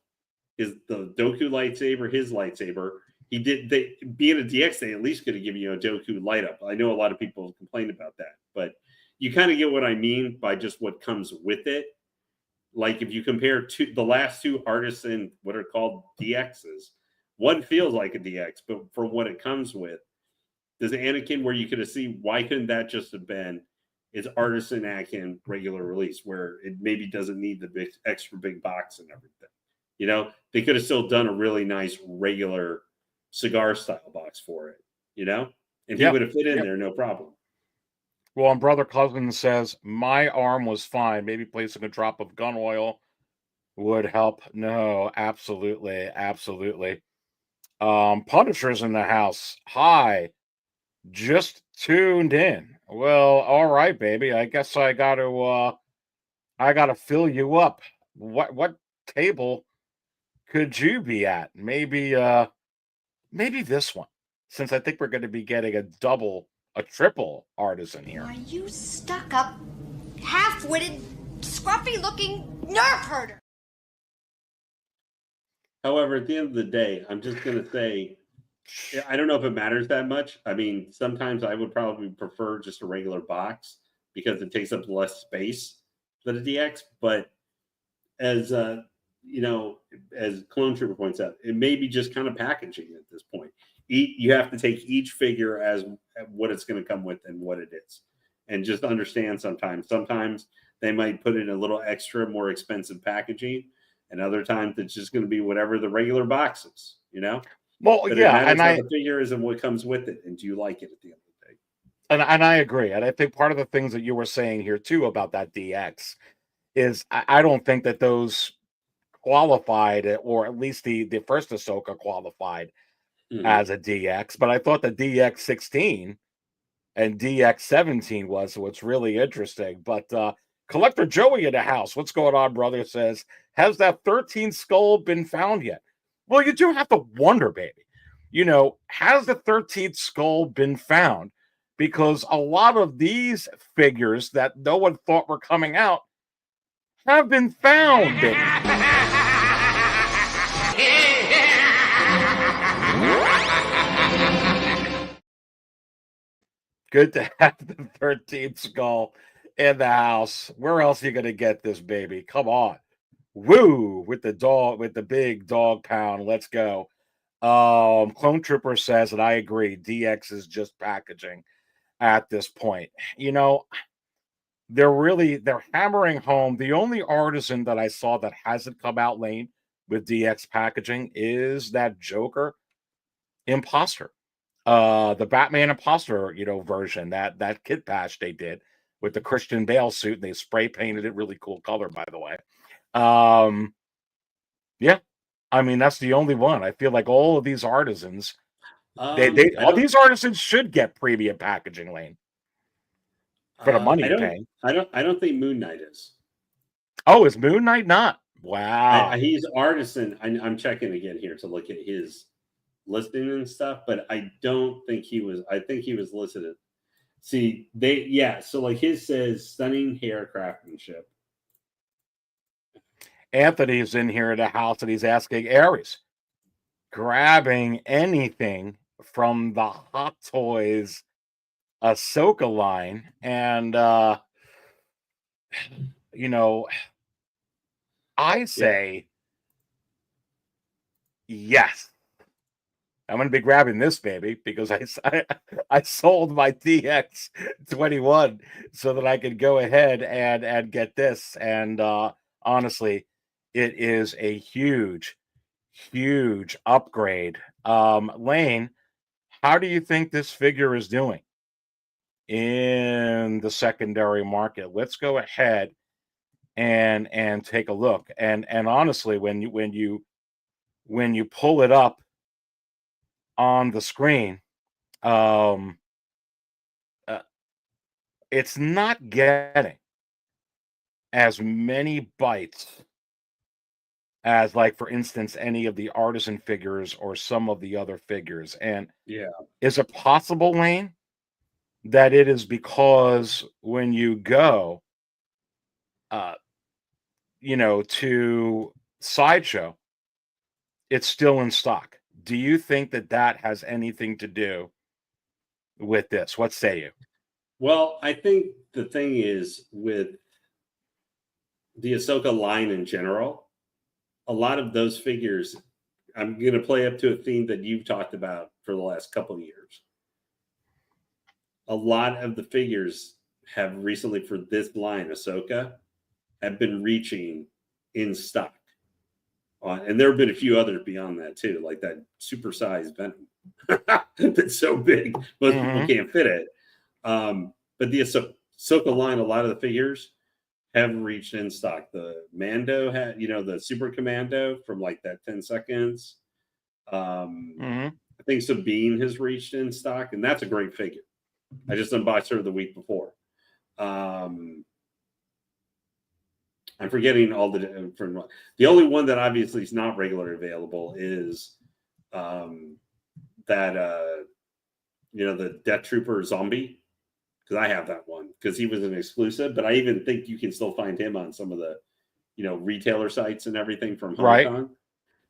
the Doku lightsaber, his lightsaber. Being a DX, they at least could have given you a Doku light up. I know a lot of people complain about that, but you kind of get what I mean by just what comes with it. Like if you compare the last two Artisan, what are called DXs, one feels like a DX, but for what it comes with, does Anakin, where you could have seen, why couldn't that just have been its Artisan Anakin regular release, where it maybe doesn't need the extra big box and everything? They could have still done a really nice regular cigar style box for it, and he would have fit in there no problem. Well, and Brother Cousin says, my arm was fine. Maybe placing a drop of gun oil would help. No, absolutely. Absolutely. Punisher's in the house. Hi. Just tuned in. Well, all right, baby. I guess I gotta fill you up. What table could you be at? Maybe this one. Since I think we're gonna be getting a triple Artisan here. Are you stuck up, half-witted, scruffy-looking nerf herder? However, at the end of the day, I'm just going to say, I don't know if it matters that much. I mean, sometimes I would probably prefer just a regular box because it takes up less space than a DX. But as as Clone Trooper points out, it may be just kind of packaging at this point. You have to take each figure as what it's going to come with and what it is, and just understand sometimes they might put in a little extra, more expensive packaging, and other times it's just going to be whatever the regular box is, Well, but yeah, and the figure is and what comes with it, and do you like it at the end of the day? And I agree, and I think part of the things that you were saying here too about that DX is I don't think that those qualified, or at least the first Ahsoka qualified as a DX, but I thought the DX16 and DX17 was what's really interesting. But Collector Joey in the house, what's going on, brother? Says, has that 13 skull been found yet? Well, you do have to wonder, baby. Has the 13th skull been found? Because a lot of these figures that no one thought were coming out have been found, baby. Good to have the 13th skull in the house. Where else are you going to get this, baby? Come on. Woo! With the big dog pound. Let's go. Clone Trooper says, and I agree, DX is just packaging at this point. They're hammering home. The only Artisan that I saw that hasn't come out lane with DX packaging is that Joker Imposter. The Batman Imposter, version, that kit patch they did with the Christian Bale suit, and they spray painted it really cool color, by the way. Yeah, I mean that's the only one. I feel like all of these Artisans, these Artisans should get premium packaging lane for the money you're paying. I don't think Moon Knight is. Oh, is Moon Knight not? Wow, he's Artisan. I'm checking again here to look at his listing and stuff, but I don't think he was. I think he was listed. So like his says stunning hair craftsmanship. Anthony's in here at the house and he's asking Aries, grabbing anything from the Hot Toys Ahsoka line, and I say yes. I'm going to be grabbing this baby because I sold my DX21 so that I could go ahead and get this. And honestly, it is a huge, huge upgrade. Lane, how do you think this figure is doing? in the secondary market. Let's go ahead and take a look. And honestly, when you pull it up on the screen, um, uh, it's not getting as many bytes as, like, for instance, any of the Artisan figures or some of the other figures. And Yeah. is it possible, Lane, that it is because when you go, uh, to Sideshow, it's still in stock? Do you think that that has anything to do with this? What say you? Well, I think the thing is with the Ahsoka line in general, a lot of those figures, I'm going to play up to a theme that you've talked about for the last couple of years. A lot of the figures have recently, for this line, Ahsoka, have been reaching in stock. And there have been a few others beyond that too, like that supersized Venom that's so big most people can't fit it. But the Ahsoka line, a lot of the figures have reached in stock. The Mando had, the Super Commando from like that 10 seconds. I think Sabine has reached in stock, and that's a great figure. I just unboxed her the week before. I'm forgetting all the only one that obviously is not regularly available is the Death Trooper zombie, because I have that one because he was an exclusive, but I even think you can still find him on some of the retailer sites and everything from Hong Kong.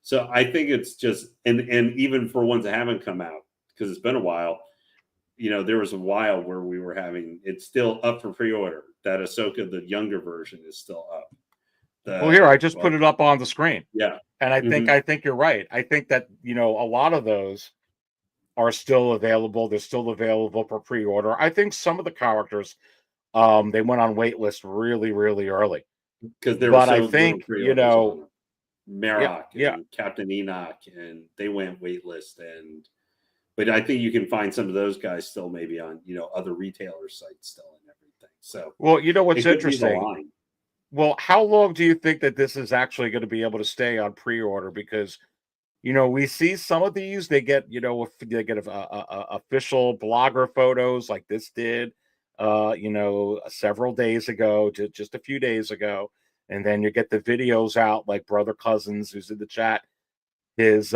So I think it's just and even for ones that haven't come out, because it's been a while, there was a while where we were having it's still up for pre-order. That Ahsoka, the younger version, is still up. Well, here I just put it up on the screen. Yeah, and I think you're right. I think that a lot of those are still available. They're still available for pre-order. I think some of the characters, they went on wait list really, really early. Because there were I think Marok and Captain Enoch, and they went waitlist. But I think you can find some of those guys still maybe on other retailer sites still and everything. So well, what's interesting. Well, how long do you think that this is actually going to be able to stay on pre-order? Because we see some of these, they get official blogger photos like this did, several days ago, just a few days ago, and then you get the videos out like Brother Cousins, who's in the chat, his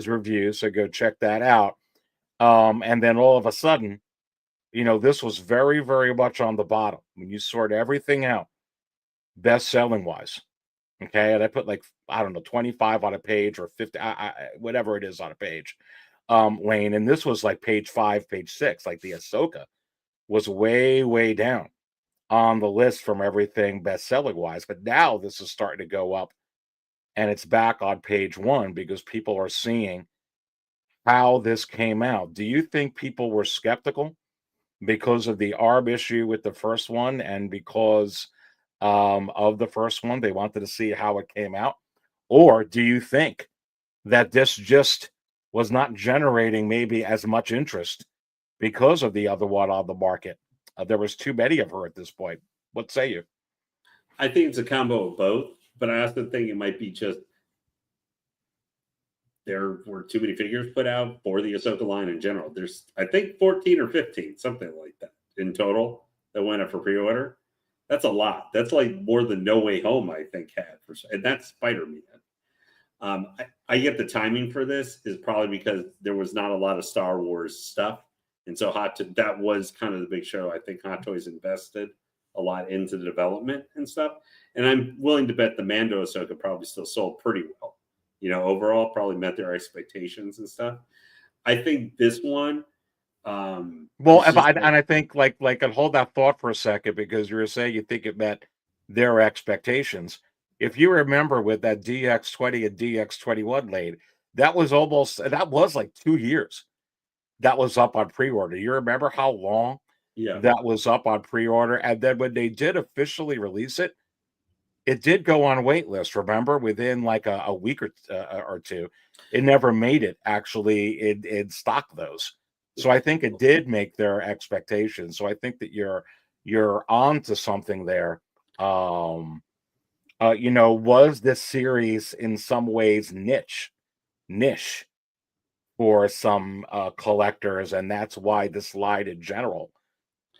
review. So go check that out. And then all of a sudden, this was very, very much on the bottom when you sort everything out, best selling wise. Okay, and I put 25 on a page or 50, whatever it is on a page, Lane. And this was like page 5, page 6. Like the Ahsoka was way, way down on the list from everything best selling wise. But now this is starting to go up, and it's back on page 1 because people are seeing how this came out. Do you think people were skeptical because of the ARB issue with the first one, and because of the first one, they wanted to see how it came out? Or do you think that this just was not generating maybe as much interest because of the other one on the market? There was too many of her at this point. What say you? I think it's a combo of both, but I also think it might be just there were too many figures put out for the Ahsoka line in general. There's, I think, 14 or 15, something like that in total that went up for pre-order. That's a lot. That's like more than No Way Home, I think, had for, and that's Spider-Man. I get the timing for this is probably because there was not a lot of Star Wars stuff, and so that was kind of the big show. I think Hot Toys invested a lot into the development and stuff, and I'm willing to bet the Mando Ahsoka probably still sold pretty well. Overall, probably met their expectations and stuff. I think this one. I think and hold that thought for a second, because you were saying you think it met their expectations. If you remember with that DX20 and DX21 Lane, that was like 2 years. That was up on pre-order. You remember how long that was up on pre-order? And then when they did officially release it, it did go on wait list. Remember, within like a week or two, it never made it actually in stock those. So I think it did make their expectations. So I think that you're on to something there. Was this series in some ways niche for some collectors, and that's why this line in general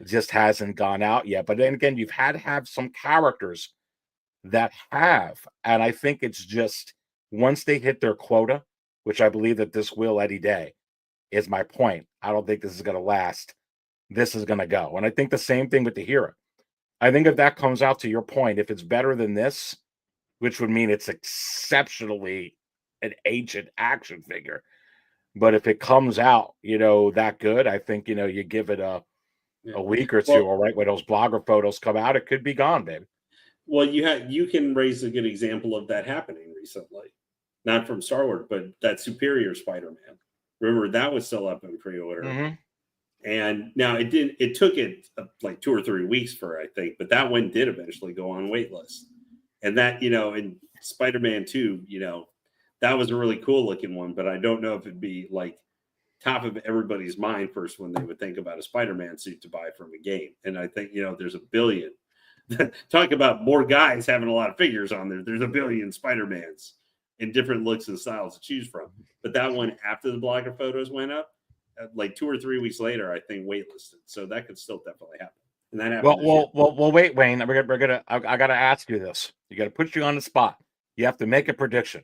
just hasn't gone out yet. But then again, you've had to have some characters that have, and I think it's just once they hit their quota, which I believe that this will any day, is my point. I don't think this is going to last. This is going to go. And I think the same thing with the hero. I think if that comes out to your point, if it's better than this, which would mean it's exceptionally an ancient action figure. But if it comes out, that good, I think, you give it a week or two, or right when those blogger photos come out, it could be gone, baby. Well, you can raise a good example of that happening recently. Not from Star Wars, but that Superior Spider-Man. Remember, that was still up in pre-order. Mm-hmm. And now it took it like 2 or 3 weeks I think, but that one did eventually go on wait list. And that, in Spider-Man 2, that was a really cool looking one, but I don't know if it'd be like top of everybody's mind first when they would think about a Spider-Man suit to buy from a game. And I think, there's a billion. Talk about more guys having a lot of figures on there. There's a billion Spider-Mans in different looks and styles to choose from. But that one, after the blogger photos went up, like 2 or 3 weeks later, I think waitlisted. So that could still definitely happen. And that happened. Well, wait, Wayne. I got to ask you this. You got to put you on the spot. You have to make a prediction.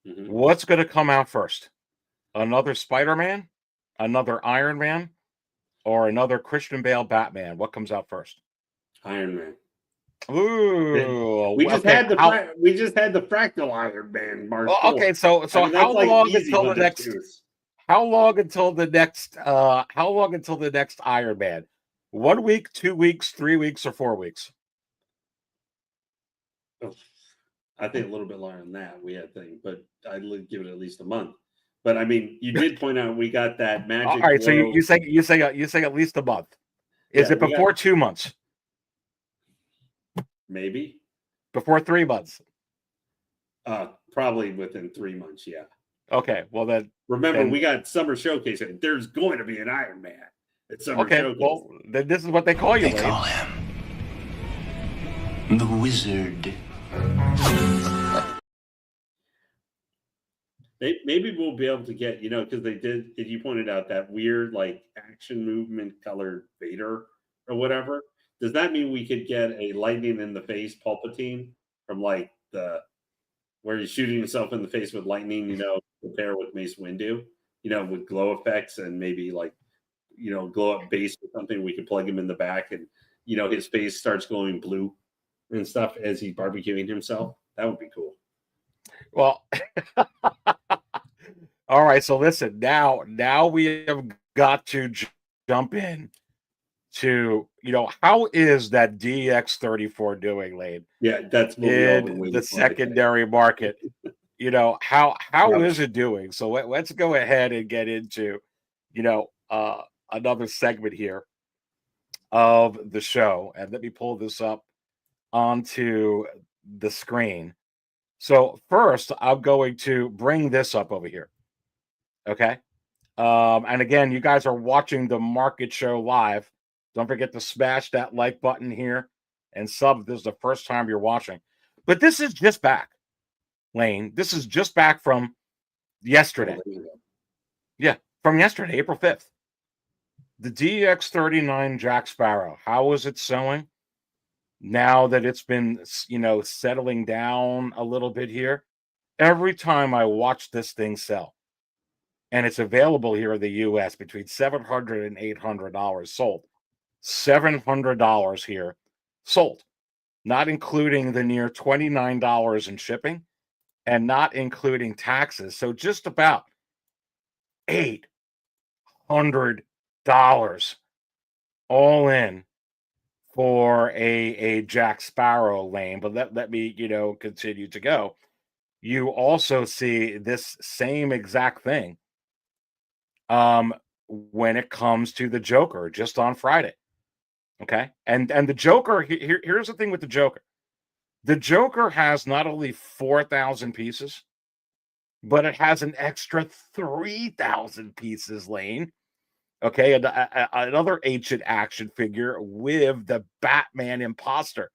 Mm-hmm. What's going to come out first? Another Spider-Man, another Iron Man, or another Christian Bale Batman? What comes out first? Iron Man. Ooh, we just had the fractal Iron Man. Mark. Well, okay, so how long until the next? How long until the next? How long until the next Iron Man? 1 week, 2 weeks, 3 weeks, or 4 weeks? I think a little bit longer than that. We had thing, but I'd give it at least a month. But I mean, you did point out we got that magic. All right, so you say at least a month. Is it before 2 months? Maybe before 3 months. Probably within 3 months. Yeah. Okay. Well then, remember we got Summer Showcase. There's going to be an Iron Man at Summer Showcase. Well, then this is what they call you. They call him the Wizard. Maybe we'll be able to get, because they did, if you pointed out that weird like action movement colored Vader or whatever. Does that mean we could get a lightning in the face Palpatine from like where he's shooting himself in the face with lightning, compare with Mace Windu, with glow effects and maybe like, glow up base or something, we could plug him in the back and, his face starts glowing blue and stuff as he's barbecuing himself. That would be cool. Well, all right. So listen, now we have got to jump in to, how is that DX34 doing, Lane? Yeah, that's what in the secondary market. How is it doing? So let's go ahead and get into, another segment here of the show. And let me pull this up onto the screen. So first, I'm going to bring this up over here. Okay. And again, you guys are watching the market show live. Don't forget to smash that like button here and sub if this is the first time you're watching. But this is just back, Lane. This is just back from yesterday. Yeah, from yesterday, April 5th. The DX39 Jack Sparrow. How is it selling? Now that it's been, settling down a little bit here. Every time I watch this thing sell, and it's available here in the U.S. between $700 and $800 sold. $700 here sold, not including the near $29 in shipping and not including taxes. So just about $800 all in for a Jack Sparrow, Lane. But let me, continue to go. You also see this same exact thing when it comes to the Joker just on Friday. Okay. And the Joker, here's the thing with the Joker. The Joker has not only 4,000 pieces, but it has an extra 3,000 pieces, Lane, Okay, and another ancient action figure with the Batman Imposter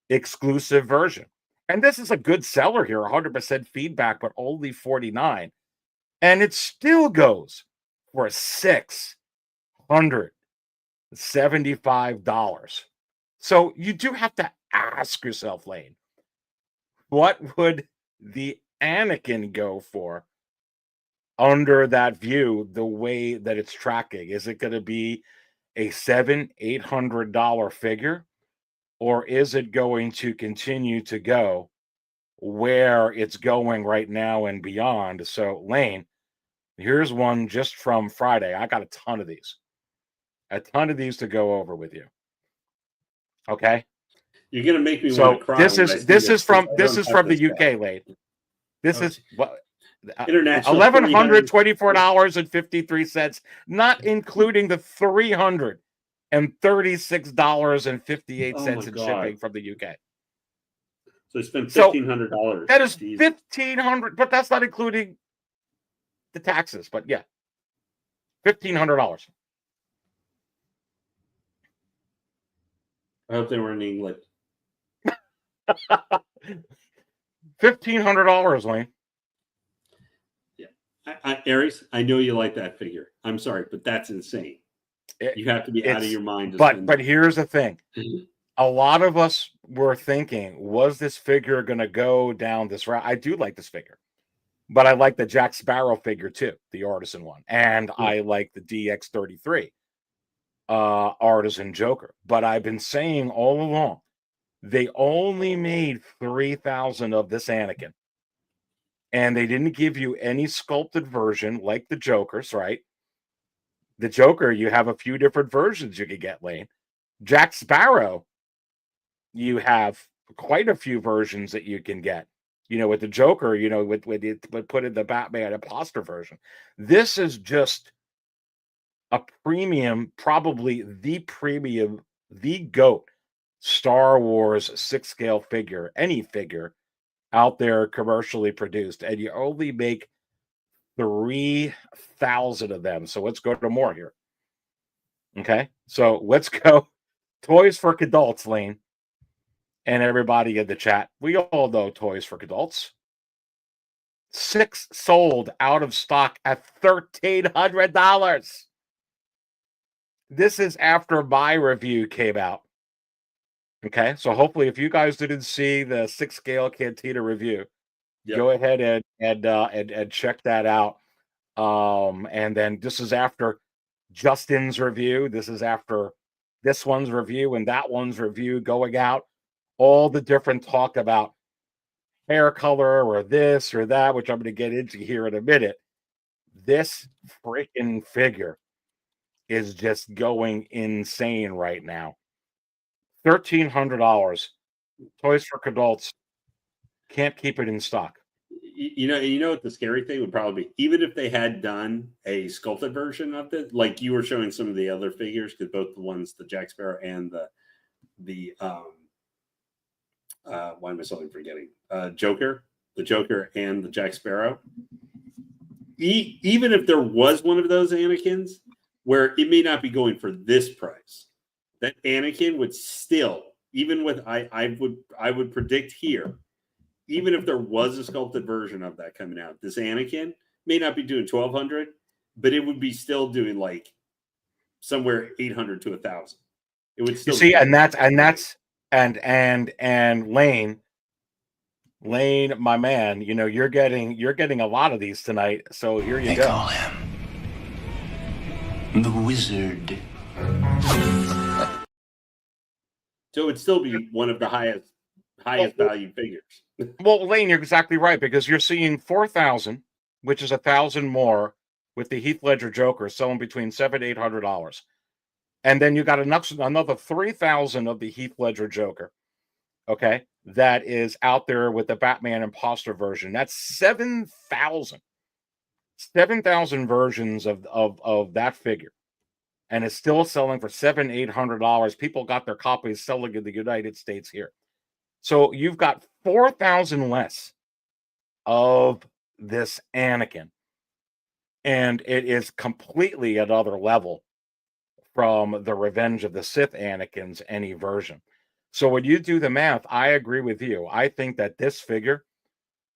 exclusive version. And this is a good seller here, 100% feedback, but only 49. And it still goes for $675. So you do have to ask yourself, Lane, what would the Anakin go for under that view, the way that it's tracking? Is it going to be a $700-800 figure, or is it going to continue to go where it's going right now and beyond? So, Lane, here's one just from Friday. I got a ton of these to go over with you. Okay. You're gonna make me want So to cry. this when I is see this is from I this don't is have from the this guy. UK, Lane. This Oh, is what International $1,124.53, not including the $336.58 Oh my in God. shipping from the UK. So I spent So $1,500. that is Jesus. $1,500, but that's not including the taxes. But yeah, $1,500. I hope they were in England. $1,500, Lane. Aries, I know you like that figure. I'm sorry, but that's insane. You have to be out of your mind. But here's the thing. A lot of us were thinking, was this figure going to go down this route? I do like this figure, but I like the Jack Sparrow figure too, the Artisan one. And I like the DX33 Artisan Joker. But I've been saying all along, they only made 3,000 of this Anakin. And they didn't give you any sculpted version like the Jokers, right? The Joker, you have a few different versions you could get, Lane. Jack Sparrow, you have quite a few versions that you can get. You know, with the Joker, you know, with put in the Batman Imposter version. This is just a premium, probably the premium, the GOAT Star Wars 6-scale figure, any figure out there commercially produced, and you only make 3,000 of them. So let's go to more here. Okay, so let's go Toys for Adults, Lane, and everybody in the chat. We all know Toys for Adults. 6 sold out of stock at $1,300. This is after my review came out. Okay, so hopefully, if you guys didn't see the 6-scale Cantina review, go ahead and check that out. And then this is after Justin's review. This is after this one's review and that one's review going out. All the different talk about hair color or this or that, which I'm going to get into here in a minute. This freaking figure is just going insane right now. $1,300. Toys for Adults can't keep it in stock. You know what the scary thing would probably be? Even if they had done a sculpted version of it, like you were showing some of the other figures, because both the ones, the Jack Sparrow and the why am I suddenly forgetting? Joker, the Joker and the Jack Sparrow. Even if there was one of those Anakins, where it may not be going for this price, that Anakin would still, even with I would predict here, even if there was a sculpted version of that coming out, this Anakin may not be doing 1,200, but it would be still doing like somewhere 800 to 1,000. It would still see, and Lane, my man, you know, you're getting a lot of these tonight. So here you go. They call him the Wizard. So it'd still be one of the highest value figures. Well, Lane, you're exactly right, because you're seeing 4,000, which is 1,000 more with the Heath Ledger Joker selling between $700 and $800. And then you got another 3,000 of the Heath Ledger Joker. Okay, that is out there with the Batman Imposter version. That's 7,000 versions of that figure, and it's still selling for $700-800. People got their copies selling in the United States here. So you've got 4,000 less of this Anakin. And it is completely another level from the Revenge of the Sith Anakin's any version. So when you do the math, I agree with you. I think that this figure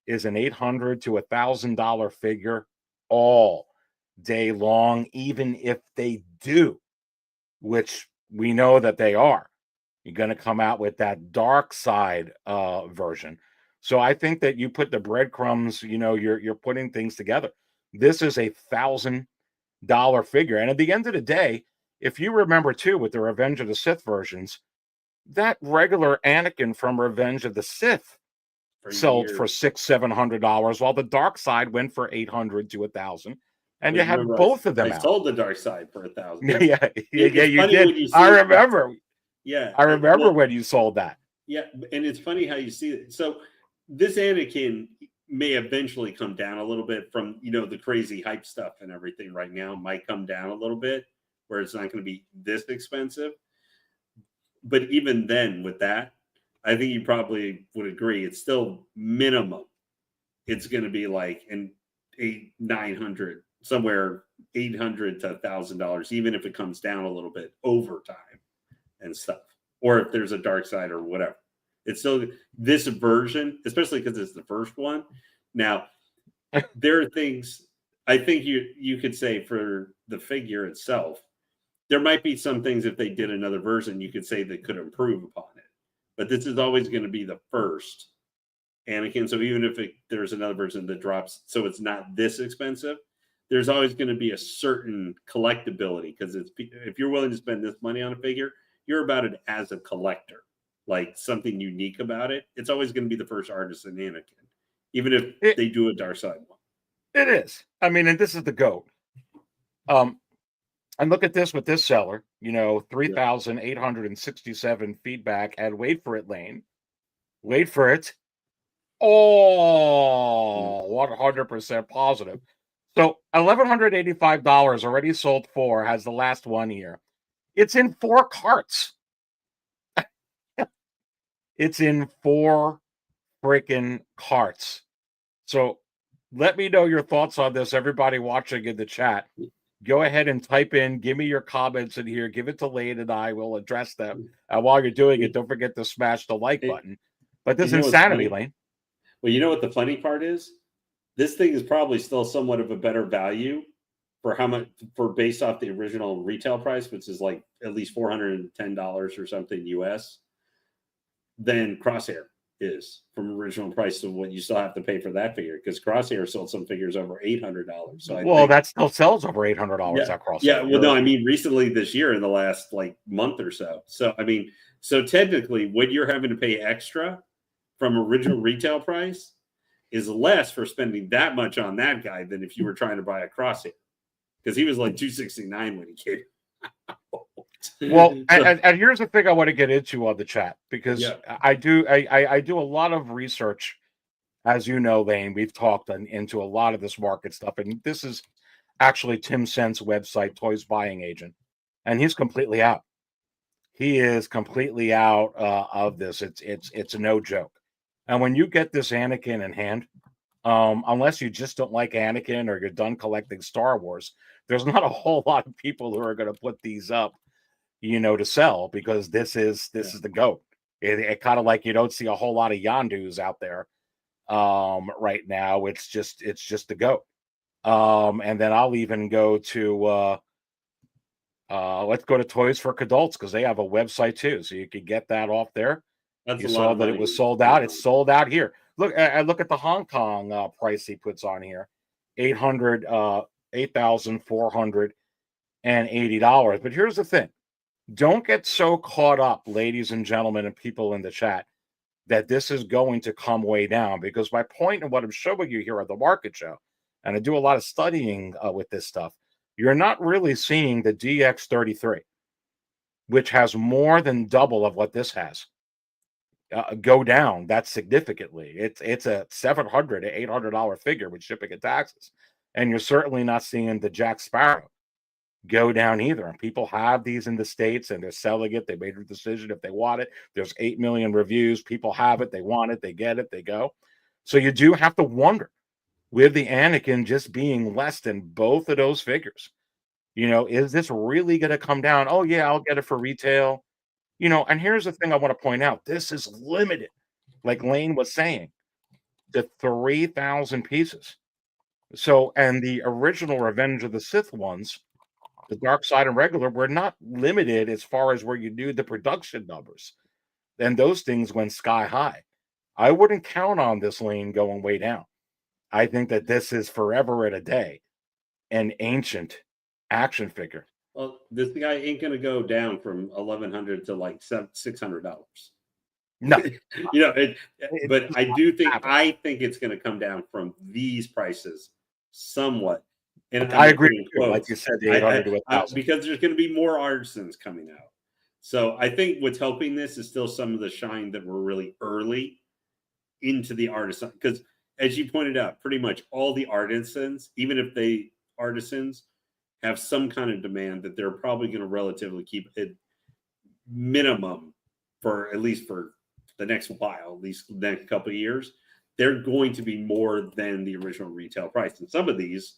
is an $800 to $1,000 figure all day long, even if they do, which we know that they are. You're going to come out with that dark side version. So I think that you put the breadcrumbs, you're putting things together. This is $1,000 figure. And at the end of the day, if you remember too, with the Revenge of the Sith versions, that regular Anakin from Revenge of the Sith sold for $600-700, while the dark side went for $800 to $1,000. And you have both of them out. I sold the dark side for $1,000. Yeah, you did. I remember. Yeah, I remember when you sold that. Yeah, and it's funny how you see it. So this Anakin may eventually come down a little bit from the crazy hype stuff and everything. Right now, might come down a little bit where it's not going to be this expensive. But even then, with that, I think you probably would agree. It's still minimum. It's going to be like an $900, somewhere $800 to $1,000, even if it comes down a little bit over time and stuff, or if there's a dark side or whatever. It's still this version, especially because it's the first one. Now, there are things I think you could say for the figure itself. There might be some things if they did another version, you could say they could improve upon it. But this is always going to be the first Anakin. So even if there's another version that drops, so it's not this expensive, there's always going to be a certain collectability, because if you're willing to spend this money on a figure, you're about it as a collector, like something unique about it. It's always going to be the first Artisan Anakin, even if they do a dark side one. It is. I mean, and this is the GOAT. And look at this with this seller, 3,867 feedback at wait for it lane. Wait for it. Oh, 100% positive. So $1,185 already sold 4, has the last one here. It's in 4 carts. It's in 4 freaking carts. So let me know your thoughts on this, everybody watching in the chat. Go ahead and type in, give me your comments in here, give it to Lane and I will address them. And while you're doing it, don't forget to smash the like button. But this is insanity, Lane. Well, you know what the funny part is? This thing is probably still somewhat of a better value for how much, for based off the original retail price, which is like at least $410 or something US, than Crosshair is from original price to what you still have to pay for that figure, because Crosshair sold some figures over $800. So that still sells over $800. That Crosshair. Yeah, well, no, I mean recently this year in the last like month or so. So I mean, so technically, what you're having to pay extra from original retail price is less for spending that much on that guy than if you were trying to buy a Crosshair, because he was like $269 when he came. Well, and here's the thing I want to get into on the chat, because I do a lot of research, as you know, Lane. We've talked into a lot of this market stuff, and this is actually Tim Sen's website, Toys Buying Agent, and he's completely out. He is completely out of this. It's no joke. And when you get this Anakin in hand, unless you just don't like Anakin or you're done collecting Star Wars, there's not a whole lot of people who are going to put these up, to sell, because this is the GOAT. It kind of like you don't see a whole lot of Yondus out there right now. It's just the GOAT. And then I'll even go to let's go to Toys for Adults, because they have a website too, so you could get that off there. You saw that it was sold out. It's sold out here. Look at the Hong Kong price he puts on here, $8,480. But here's the thing: don't get so caught up, ladies and gentlemen, and people in the chat, that this is going to come way down. Because my point and what I'm showing you here at the market show, and I do a lot of studying with this stuff, you're not really seeing the DX33, which has more than double of what this has, go down that significantly. It's a $700 to $800 figure with shipping and taxes, and you're certainly not seeing the Jack Sparrow go down either. And people have these in the States and they're selling it. They made a decision if they want it. There's 8 million reviews. People have it. They want it. They get it. They go. So you do have to wonder with the Anakin just being less than both of those figures. Is this really going to come down? Oh, yeah, I'll get it for retail. And here's the thing I want to point out, this is limited, like Lane was saying, to 3,000 pieces. So, and the original Revenge of the Sith ones, the Dark Side and regular, were not limited as far as where you knew the production numbers. And those things went sky high. I wouldn't count on this Lane going way down. I think that this is forever and a day an ancient action figure. Well, this guy ain't gonna go down from $1,100 to like $600. No, But I think it's gonna come down from these prices somewhat. And I agree with you. Like you said, the 800 to 1,000. because there's gonna be more artisans coming out. So I think what's helping this is still some of the shine that were really early into the artisan. Because as you pointed out, pretty much all the artisans, even if they artisans have some kind of demand, that they're probably going to relatively keep it minimum for at least for the next while, at least the next couple of years. They're going to be more than the original retail price. And some of these,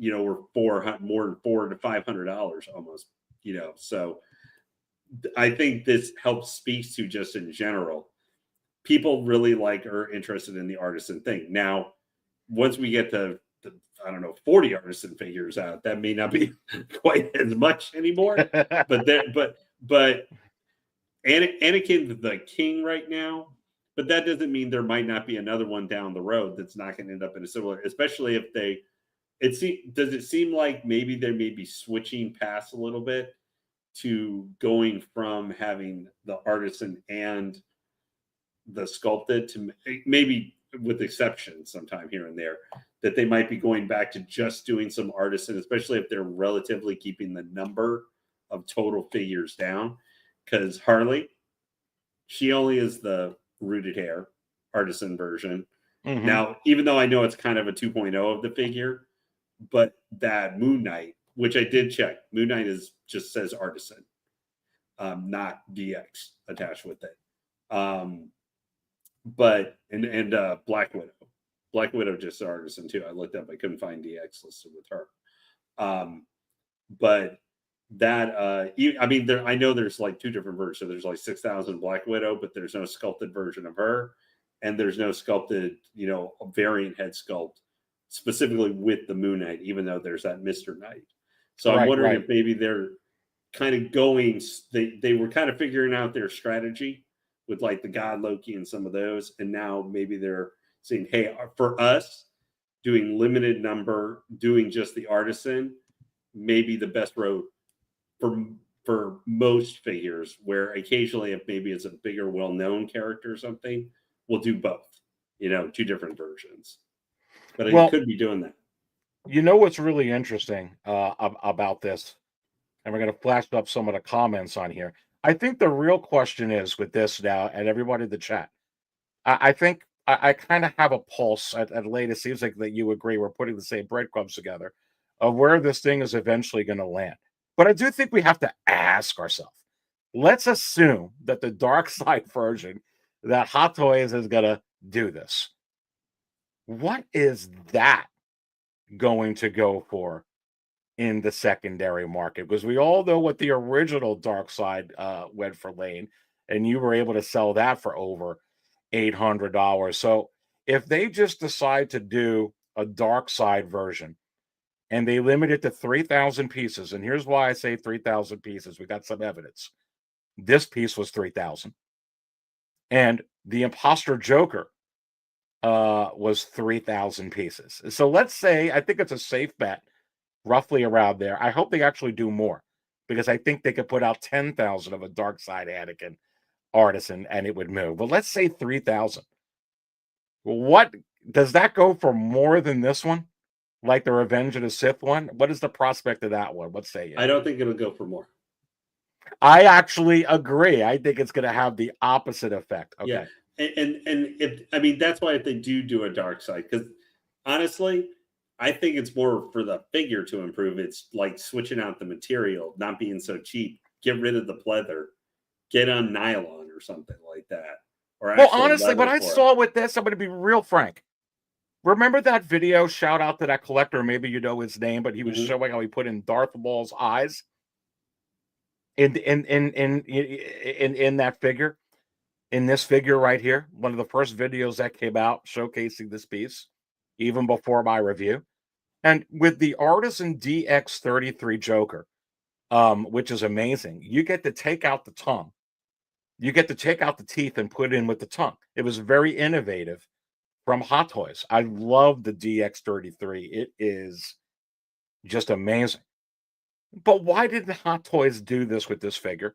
were more than $400 to $500 almost, So I think this helps speaks to just in general, people really are interested in the artisan thing. Now, once we get to 40 artisan figures out, that may not be quite as much anymore. but Anakin's the king right now. But that doesn't mean there might not be another one down the road that's not going to end up in a similar, especially if does it seem like maybe they may be switching past a little bit to going from having the artisan and the sculpted to maybe with exceptions sometime here and there, that they might be going back to just doing some artisan, especially if they're relatively keeping the number of total figures down. Because Harley, she only is the rooted hair artisan version. Mm-hmm. Now, even though I know it's kind of a 2.0 of the figure, but that Moon Knight, which I did check, Moon Knight just says artisan, not DX attached with it. But Black Widow just artisan too. I looked up, I couldn't find DX listed with her. But that I know there's like two different versions. So there's like 6,000 Black Widow, but there's no sculpted version of her, and there's no sculpted, variant head sculpt specifically with the Moon Knight, even though there's that Mr. Knight. So I'm wondering if maybe they're kind of going. They were kind of figuring out their strategy with like the God Loki and some of those. And now maybe they're saying, hey, for us, doing limited number, doing just the artisan, maybe the best road for most figures, where occasionally if maybe it's a bigger, well-known character or something, we'll do both, two different versions. But it could be doing that. What's really interesting about this, and we're going to flash up some of the comments on here. I think the real question is with this now, and everybody in the chat, I think I kind of have a pulse at late. It seems like that you agree we're putting the same breadcrumbs together of where this thing is eventually going to land. But I do think we have to ask ourselves, let's assume that the dark side version, that Hot Toys is going to do this. What is that going to go for in the secondary market? Because we all know what the original dark side went for, Lane, and you were able to sell that for over $800. So if they just decide to do a dark side version and they limit it to 3,000 pieces, and here's why I say 3,000 pieces, we got some evidence. This piece was 3,000, and the Imposter Joker was 3,000 pieces. So let's say, I think it's a safe bet, roughly around there. I hope they actually do more, because I think they could put out 10,000 of a dark side Anakin artisan and it would move. But let's say 3,000. What does that go for more than this one? Like the Revenge of the Sith one? What is the prospect of that one? What say you? I don't think it'll go for more. I actually agree. I think it's going to have the opposite effect. Okay. Yeah. And if that's why if they do a dark side, because honestly, I think it's more for the figure to improve. It's like switching out the material, not being so cheap. Get rid of the pleather, get on nylon or something like that. Or well, honestly, what I saw with this, I'm going to be real frank. Remember that video? Shout out to that collector. Maybe you know his name, but he was Mhm. showing how he put in Darth Maul's eyes in that figure. In this figure right here, one of the first videos that came out showcasing this piece, even before my review. And with the Artisan DX33 Joker, which is amazing, you get to take out the tongue. You get to take out the teeth and put in with the tongue. It was very innovative from Hot Toys. I love the DX33. It is just amazing. But why didn't Hot Toys do this with this figure?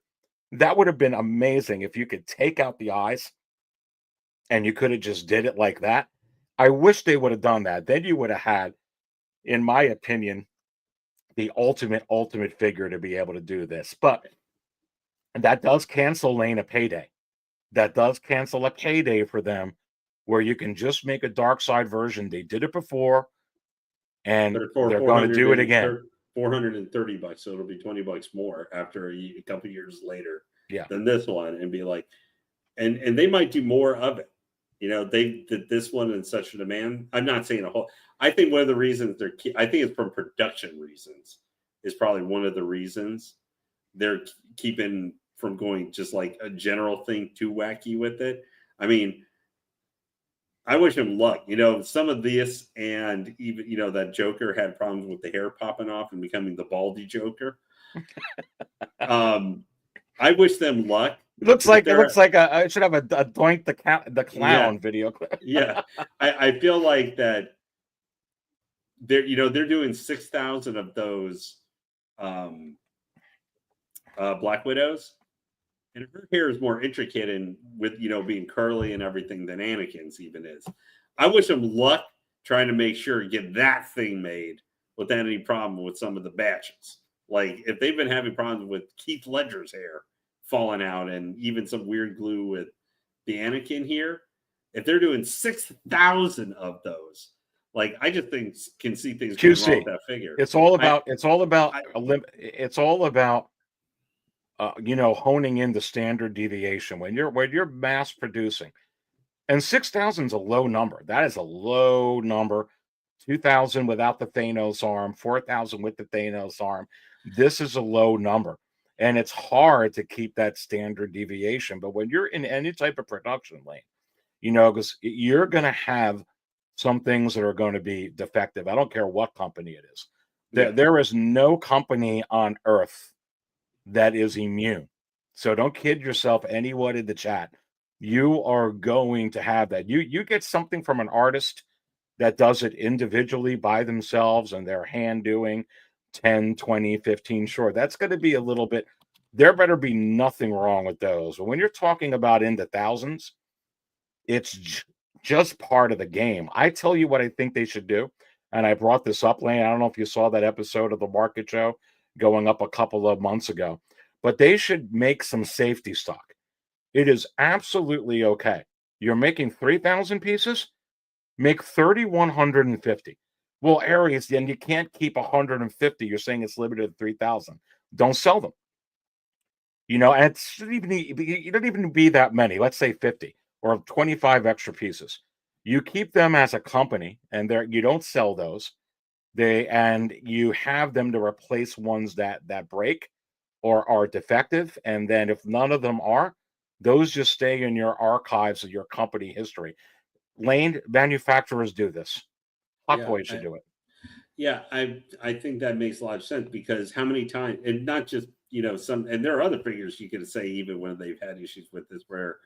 That would have been amazing if you could take out the eyes and you could have just did it like that. I wish they would have done that. Then you would have had, in my opinion, the ultimate figure to be able to do this. But that does cancel Lane a payday. That does cancel a payday for them where you can just make a dark side version. They did it before and they're going to do it again. $430, so it'll be $20 more after a couple years later Yeah. than this one, and be like, and they might do more of it. You know, they did this one in such a demand. I'm not saying a whole. I think one of the reasons I think it's from production reasons, is probably one of the reasons they're keeping from going just like a general thing too wacky with it. I mean, I wish him luck. You know, some of this, and even, you know, that Joker had problems with the hair popping off and becoming the baldy Joker. I wish them luck. It looks like I should have a Doink the Clown video clip. Yeah, I feel like that they're doing 6,000 of those Black Widows, and her hair is more intricate and with, you know, being curly and everything than Anakin's even is. I wish them luck trying to make sure to get that thing made without any problem with some of the batches. Like if they've been having problems with Keith Ledger's hair falling out and even some weird glue with the Anakin here, if they're doing 6,000 of those, like I just can see things going wrong with that figure. It's all about you know, honing in the standard deviation when you're mass producing. And 6,000 is a low number. That is a low number. 2,000 without the Thanos arm, 4,000 with the Thanos arm. This is a low number. And it's hard to keep that standard deviation. But when you're in any type of production lane, you know, because you're going to have some things that are going to be defective. I don't care what company it is. There is no company on earth that is immune. So don't kid yourself, anyone in the chat. You are going to have that. You get something from an artist that does it individually by themselves and they're hand doing 10, 20, 15, sure. That's going to be a little bit, there better be nothing wrong with those. But when you're talking about in the thousands, it's just part of the game. I tell you what I think they should do. And I brought this up, Lane. I don't know if you saw that episode of the Market Show going up a couple of months ago, but they should make some safety stock. It is absolutely okay. You're making 3,000 pieces, make 3,150. Well, Aries, then you can't keep 150. You're saying it's limited to 3,000. Don't sell them. You know, and you don't even be that many. Let's say 50 or 25 extra pieces. You keep them as a company, and you don't sell those. And you have them to replace ones that break or are defective. And then if none of them are, those just stay in your archives of your company history. Lane, manufacturers do this. Hot Toys should do it. Yeah, I think that makes a lot of sense, because how many times, and not just, you know, and there are other figures you could say even when they've had issues with this where,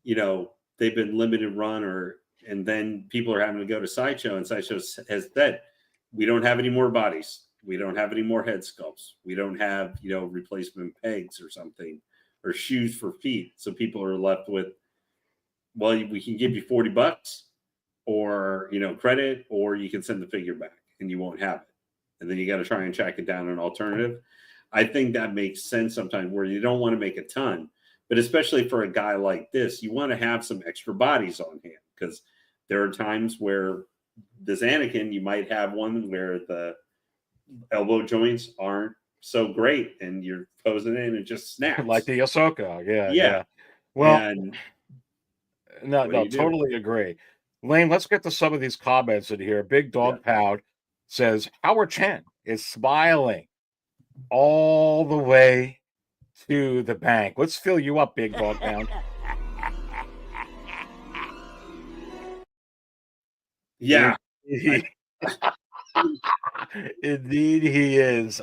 you know, they've been limited run, and then people are having to go to Sideshow, and Sideshow has said, we don't have any more bodies. We don't have any more head sculpts. We don't have, you know, replacement pegs or something, or shoes for feet. So people are left with, well, we can give you $40 or, you know, credit, or you can send the figure back and you won't have it. And then you got to try and track it down an alternative. I think that makes sense sometimes, where you don't want to make a ton, but especially for a guy like this, you want to have some extra bodies on hand, because there are times where this Anakin, you might have one where the elbow joints aren't so great and you're posing in and it just snaps. Like the Ahsoka. Yeah. Yeah. Well, and no, totally agree. Lane, let's get to some of these comments in here. Big Dog Pound says Howard Chen is smiling all the way to the bank. Let's fill you up, Big Dog Pound. Yeah. Indeed, he is.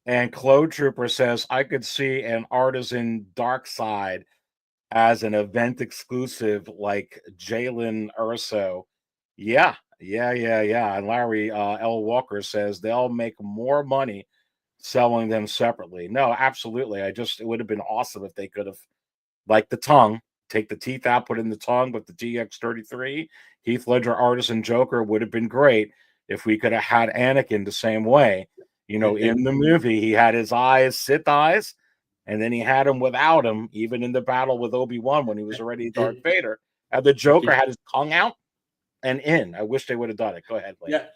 And Clo Trooper says, I could see an Artisan Dark Side as an event exclusive like Jalen Urso. Yeah. And Larry L. Walker says they'll make more money selling them separately. No, absolutely. It would have been awesome if they could have, like the tongue, take the teeth out, put in the tongue with the DX33. Heath Ledger Artisan Joker would have been great if we could have had Anakin the same way. In the movie, he had his eyes, Sith eyes, and then he had him without him, even in the battle with Obi-Wan when he was already Darth Vader. And the Joker had his tongue out and in. I wish they would have done it. Go ahead, Lane. Yeah,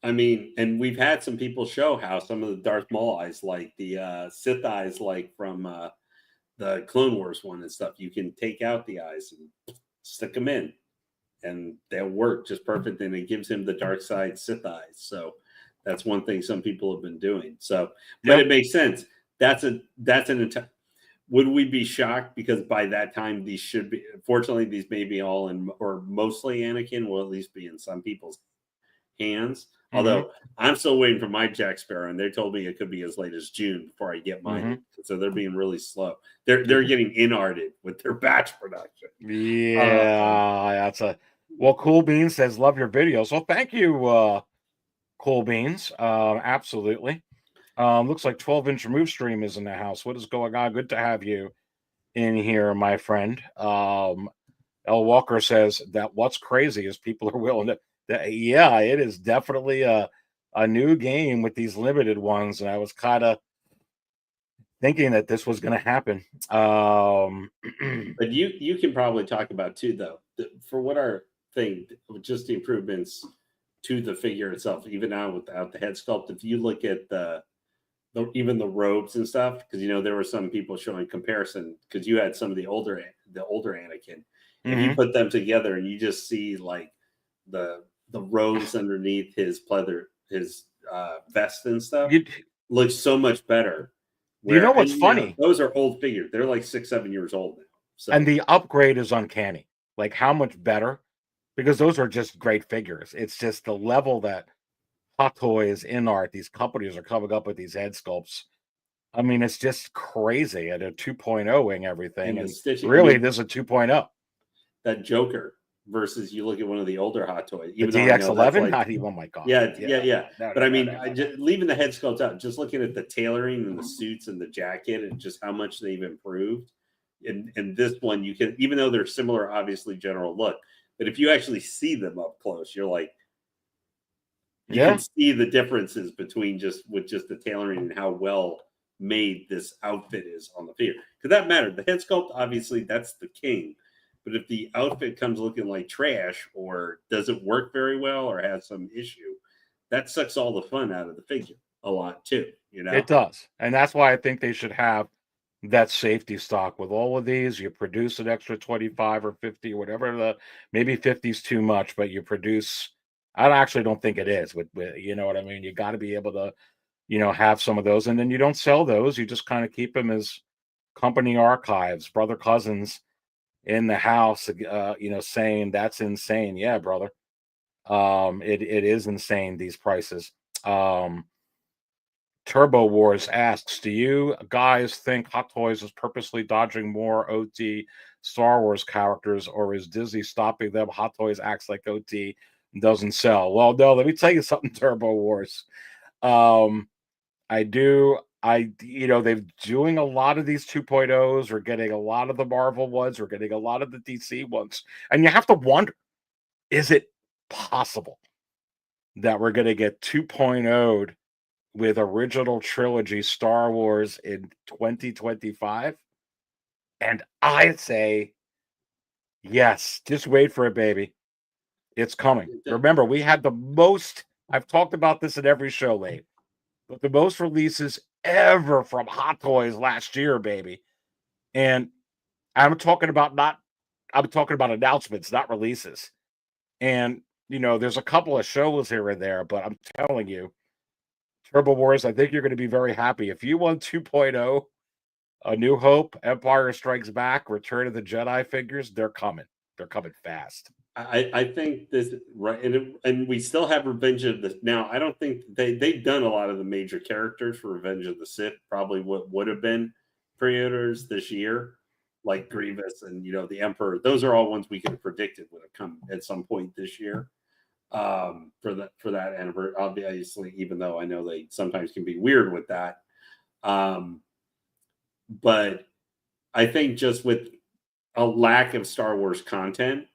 and we've had some people show how some of the Darth Maul eyes, like the Sith eyes, like from the Clone Wars one and stuff, you can take out the eyes and stick them in, and they'll work just perfect. And it gives him the dark side Sith eyes. So that's one thing some people have been doing. So, but it makes sense. Would we be shocked? Because by that time, these should be, fortunately, these may be all in, or mostly Anakin will at least be in some people's hands. Mm-hmm. Although I'm still waiting for my Jack Sparrow, and they told me it could be as late as June before I get mine. Mm-hmm. So they're being really slow. They're getting inarted with their batch production. Yeah, Cool Beans says, love your videos. Well, thank you, Cool Beans. Absolutely. Looks like 12-inch remove stream is in the house. What is going on? Good to have you in here, my friend. L. Walker says that what's crazy is people are willing to. Yeah, it is definitely a new game with these limited ones, and I was kind of thinking that this was going to happen. But you can probably talk about too, though, for what our thing, just the improvements to the figure itself, even now without the head sculpt. If you look at even the robes and stuff, because there were some people showing comparison, because you had some of the older Anakin, and you put them together and you just see like the robes underneath his pleather, his vest and stuff looks so much better. What's funny? Those are old figures. They're like 6-7 years old now. So. And the upgrade is uncanny. Like how much better? Because those are just great figures. It's just the level that Hot Toys in art, these companies are coming up with these head sculpts. I mean, it's just crazy. And a 2.0ing everything. And really, this is a 2.0. That Joker versus you look at one of the older Hot Toys. Even the DX11? Not even, oh my God. Yeah. But I mean, leaving the head sculpts out, just looking at the tailoring and the suits and the jacket and just how much they've improved. In this one, you can, even though they're similar, obviously, general look, but if you actually see them up close, you're like, you can see the differences between just the tailoring and how well made this outfit is on the figure. Because that mattered. The head sculpt, obviously, that's the king. But if the outfit comes looking like trash or doesn't work very well or has some issue, that sucks all the fun out of the figure a lot too. It does. And that's why I think they should have that safety stock with all of these. You produce an extra 25 or 50 or whatever. Maybe 50 is too much, but you produce. I actually don't think it is. With you know what I mean. You got to be able to, have some of those, and then you don't sell those. You just kind of keep them as company archives, brother cousins in the house. Saying that's insane. Yeah, brother. It is insane, these prices. Turbo Wars asks, do you guys think Hot Toys is purposely dodging more OT Star Wars characters, or is Disney stopping them? Hot Toys acts like OT and doesn't sell. Well, no, let me tell you something, Turbo Wars. They're doing a lot of these 2.0s. We're getting a lot of the Marvel ones. We're getting a lot of the DC ones. And you have to wonder, is it possible that we're going to get 2.0'd with original trilogy Star Wars in 2025? And I say, yes, just wait for it, baby. It's coming. Remember, we had the most, I've talked about this in every show, Lane, but the most releases ever from Hot Toys last year, baby. And I'm talking about not I'm talking about announcements, not releases. And there's a couple of shows here and there, but I'm telling you, Turbo Wars, I think you're going to be very happy. If you want 2.0, A New Hope, Empire Strikes Back, Return of the Jedi figures, they're coming. They're coming fast. I think this right, and we still have Revenge of the. Now, I don't think they've done a lot of the major characters for Revenge of the Sith. Probably what would have been pre-orders this year, like Grievous and the Emperor. Those are all ones we could have predicted would have come at some point this year. For that anniversary, obviously, even though I know they sometimes can be weird with that. But I think just with a lack of Star Wars content,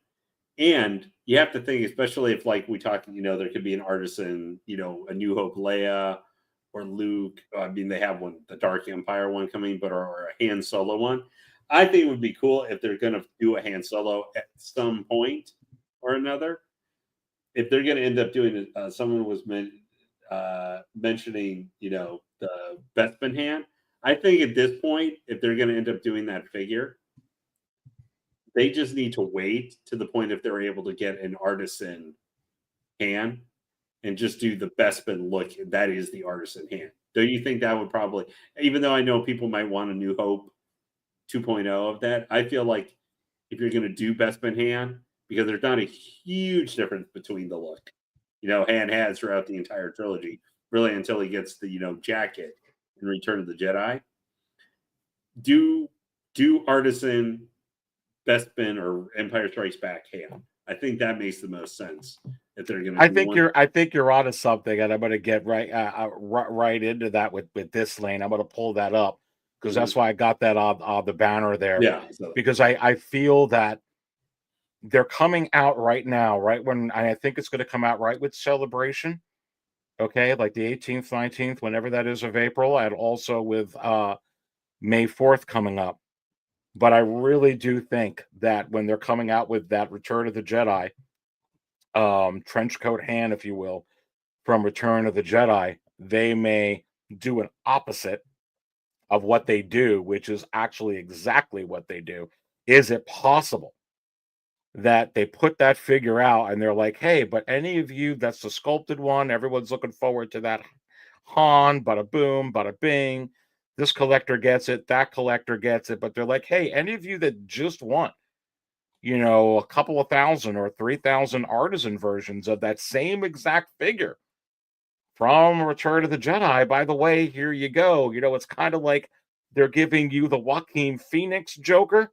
and you have to think, especially if like we talk, there could be an Artisan, A New Hope Leia or Luke. I mean, they have one, the Dark Empire one coming, but or a Han Solo one. I think it would be cool if they're going to do a Han Solo at some point or another. If they're going to end up doing it, someone was mentioning, the Bespin hand. I think at this point, if they're going to end up doing that figure, they just need to wait to the point if they're able to get an Artisan hand and just do the Bespin look. That is the Artisan hand. Don't you think that would probably, even though I know people might want a New Hope 2.0 of that, I feel like if you're going to do Bespin hand, because there's not a huge difference between the look, Han has throughout the entire trilogy, really until he gets the, jacket in Return of the Jedi. Do Artisan, Bespin, or Empire Strikes Back hand. I think that makes the most sense if they're going to. I think you're onto something, and I'm going to get right into that with this lane. I'm going to pull that up because that's why I got that on the banner there. Yeah, because I feel that they're coming out right now, right when I think it's going to come out right with Celebration. Okay, like the 18th, 19th, whenever that is of April, and also with May 4th coming up. But I really do think that when they're coming out with that Return of the Jedi, trench coat hand, if you will, from Return of the Jedi, they may do an opposite of what they do, which is actually exactly what they do. Is it possible that they put that figure out and they're like, hey, but any of you, that's the sculpted one, everyone's looking forward to that Han, bada boom, bada bing. This collector gets it, that collector gets it, but they're like, hey, any of you that just want, a couple of thousand or 3,000 Artisan versions of that same exact figure from Return of the Jedi, by the way, here you go. It's kind of like they're giving you the Joaquin Phoenix Joker